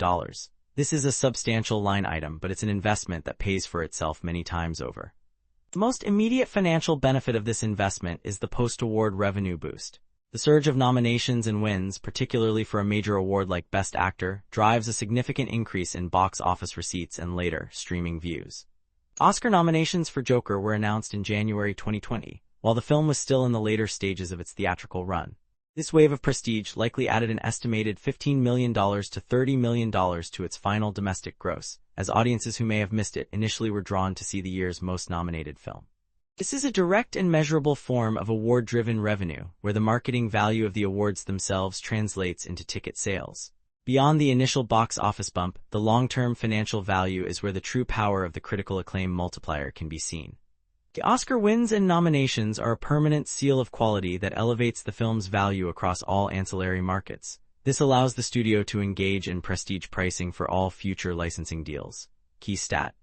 This is a substantial line item, but it's an investment that pays for itself many times over. The most immediate financial benefit of this investment is the post-award revenue boost. The surge of nominations and wins, particularly for a major award like Best Actor, drives a significant increase in box office receipts and later, streaming views. Oscar nominations for Joker were announced in January 2020, while the film was still in the later stages of its theatrical run. This wave of prestige likely added an estimated $15 million to $30 million to its final domestic gross, as audiences who may have missed it initially were drawn to see the year's most nominated film. This is a direct and measurable form of award-driven revenue, where the marketing value of the awards themselves translates into ticket sales. Beyond the initial box office bump, the long-term financial value is where the true power of the critical acclaim multiplier can be seen. The Oscar wins and nominations are a permanent seal of quality that elevates the film's value across all ancillary markets. This allows the studio to engage in prestige pricing for all future licensing deals. Key stat: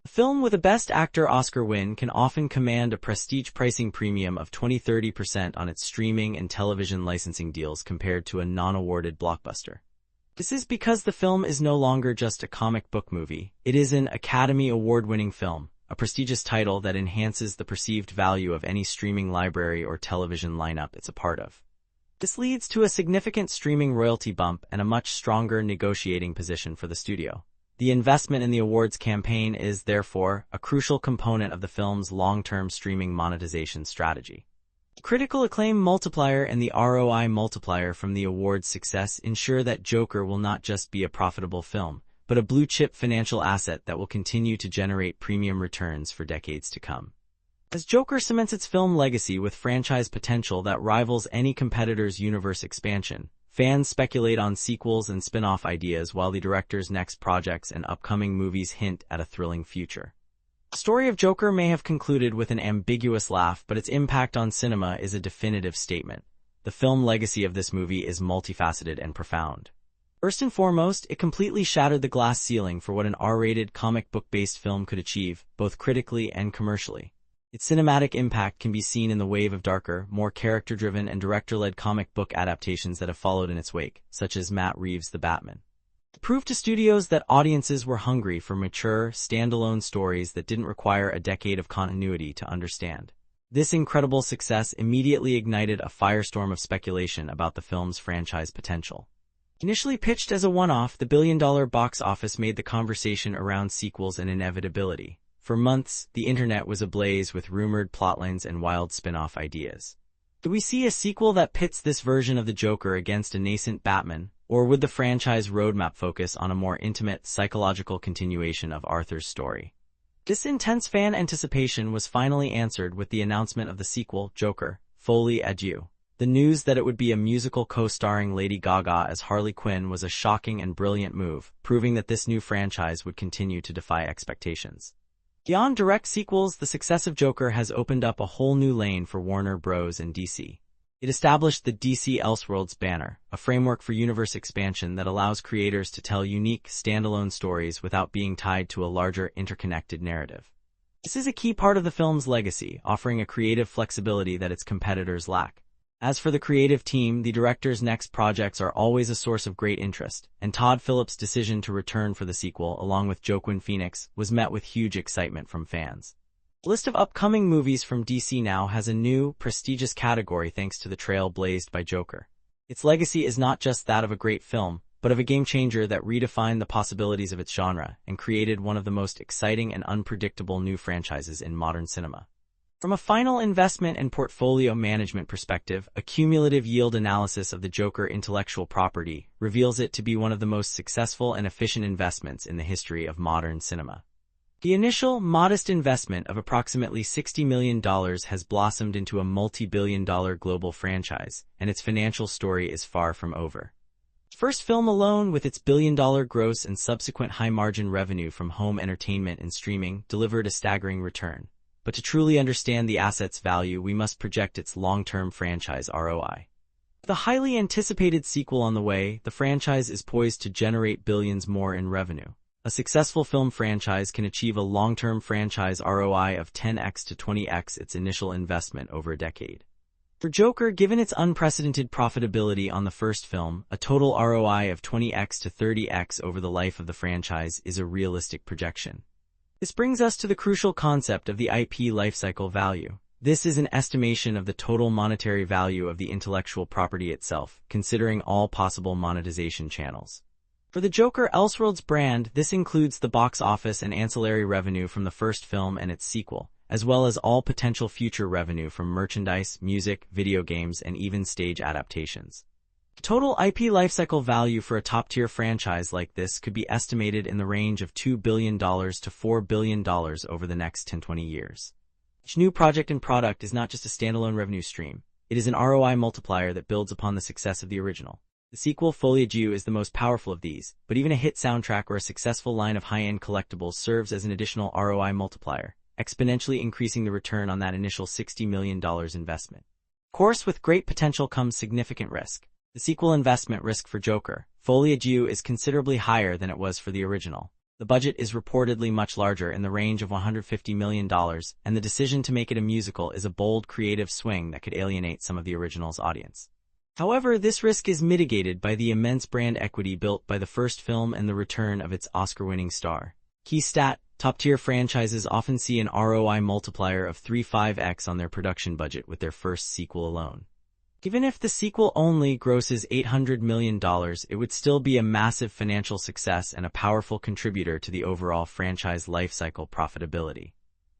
a film with a Best Actor Oscar win can often command a prestige pricing premium of 20–30% on its streaming and television licensing deals compared to a non-awarded blockbuster. This is because the film is no longer just a comic book movie. It is an Academy Award-winning film, a prestigious title that enhances the perceived value of any streaming library or television lineup it's a part of. This leads to a significant streaming royalty bump and a much stronger negotiating position for the studio. The investment in the awards campaign is, therefore, a crucial component of the film's long-term streaming monetization strategy. The critical acclaim multiplier and the ROI multiplier from the award's success ensure that Joker will not just be a profitable film, but a blue-chip financial asset that will continue to generate premium returns for decades to come. As Joker cements its film legacy with franchise potential that rivals any competitor's universe expansion, fans speculate on sequels and spin-off ideas while the director's next projects and upcoming movies hint at a thrilling future. The story of Joker may have concluded with an ambiguous laugh, but its impact on cinema is a definitive statement. The film legacy of this movie is multifaceted and profound. First and foremost, it completely shattered the glass ceiling for what an R-rated comic book-based film could achieve, both critically and commercially. Its cinematic impact can be seen in the wave of darker, more character-driven and director-led comic book adaptations that have followed in its wake, such as Matt Reeves' The Batman. It proved to studios that audiences were hungry for mature, standalone stories that didn't require a decade of continuity to understand. This incredible success immediately ignited a firestorm of speculation about the film's franchise potential. Initially pitched as a one-off, the billion-dollar box office made the conversation around sequels an inevitability. For months, the internet was ablaze with rumored plotlines and wild spin-off ideas. Do we see a sequel that pits this version of the Joker against a nascent Batman, or would the franchise roadmap focus on a more intimate, psychological continuation of Arthur's story? This intense fan anticipation was finally answered with the announcement of the sequel, Joker, Folie à Deux. The news that it would be a musical co-starring Lady Gaga as Harley Quinn was a shocking and brilliant move, proving that this new franchise would continue to defy expectations. Beyond direct sequels, the success of Joker has opened up a whole new lane for Warner Bros. And DC. It established the DC Elseworlds banner, a framework for universe expansion that allows creators to tell unique, standalone stories without being tied to a larger, interconnected narrative. This is a key part of the film's legacy, offering a creative flexibility that its competitors lack. As for the creative team, the director's next projects are always a source of great interest, and Todd Phillips' decision to return for the sequel, along with Joaquin Phoenix, was met with huge excitement from fans. The list of upcoming movies from DC now has a new, prestigious category thanks to the trail blazed by Joker. Its legacy is not just that of a great film, but of a game-changer that redefined the possibilities of its genre and created one of the most exciting and unpredictable new franchises in modern cinema. From a final investment and portfolio management perspective, a cumulative yield analysis of the Joker intellectual property reveals it to be one of the most successful and efficient investments in the history of modern cinema. The initial, modest investment of approximately $60 million has blossomed into a multi-billion-dollar global franchise, and its financial story is far from over. The first film alone, with its billion-dollar gross and subsequent high-margin revenue from home entertainment and streaming, delivered a staggering return. But to truly understand the asset's value, we must project its long-term franchise ROI. With a highly anticipated sequel on the way, the franchise is poised to generate billions more in revenue. A successful film franchise can achieve a long-term franchise ROI of 10x to 20x its initial investment over a decade. For Joker, given its unprecedented profitability on the first film, a total ROI of 20x to 30x over the life of the franchise is a realistic projection. This brings us to the crucial concept of the IP lifecycle value. This is an estimation of the total monetary value of the intellectual property itself, considering all possible monetization channels. For the Joker Elseworlds brand, this includes the box office and ancillary revenue from the first film and its sequel, as well as all potential future revenue from merchandise, music, video games, and even stage adaptations. Total IP lifecycle value for a top-tier franchise like this could be estimated in the range of $2 billion to $4 billion over the next 10-20 years. Each new project and product is not just a standalone revenue stream. It is an ROI multiplier that builds upon the success of the original. The sequel, Foliage U, is the most powerful of these, but even a hit soundtrack or a successful line of high-end collectibles serves as an additional ROI multiplier, exponentially increasing the return on that initial $60 million investment. Of course, with great potential comes significant risk. The sequel investment risk for Joker, Foliage U, is considerably higher than it was for the original. The budget is reportedly much larger, in the range of $150 million, and the decision to make it a musical is a bold creative swing that could alienate some of the original's audience. However, this risk is mitigated by the immense brand equity built by the first film and the return of its Oscar-winning star. Key stat: top-tier franchises often see an ROI multiplier of 3-5x on their production budget with their first sequel alone. Even if the sequel only grosses $800 million, it would still be a massive financial success and a powerful contributor to the overall franchise lifecycle profitability.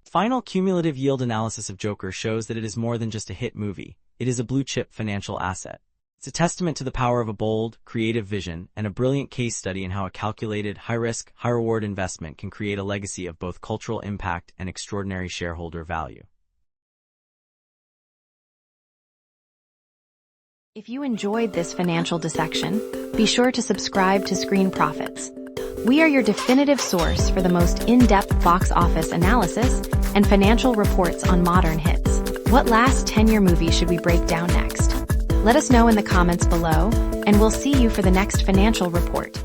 Final cumulative yield analysis of Joker shows that it is more than just a hit movie. It is a blue-chip financial asset. It's a testament to the power of a bold, creative vision and a brilliant case study in how a calculated, high-risk, high-reward investment can create a legacy of both cultural impact and extraordinary shareholder value. If you enjoyed this financial dissection, be sure to subscribe to Screen Profits. We are your definitive source for the most in-depth box office analysis and financial reports on modern hits. What last 10-year movie should we break down next? Let us know in the comments below, and we'll see you for the next financial report.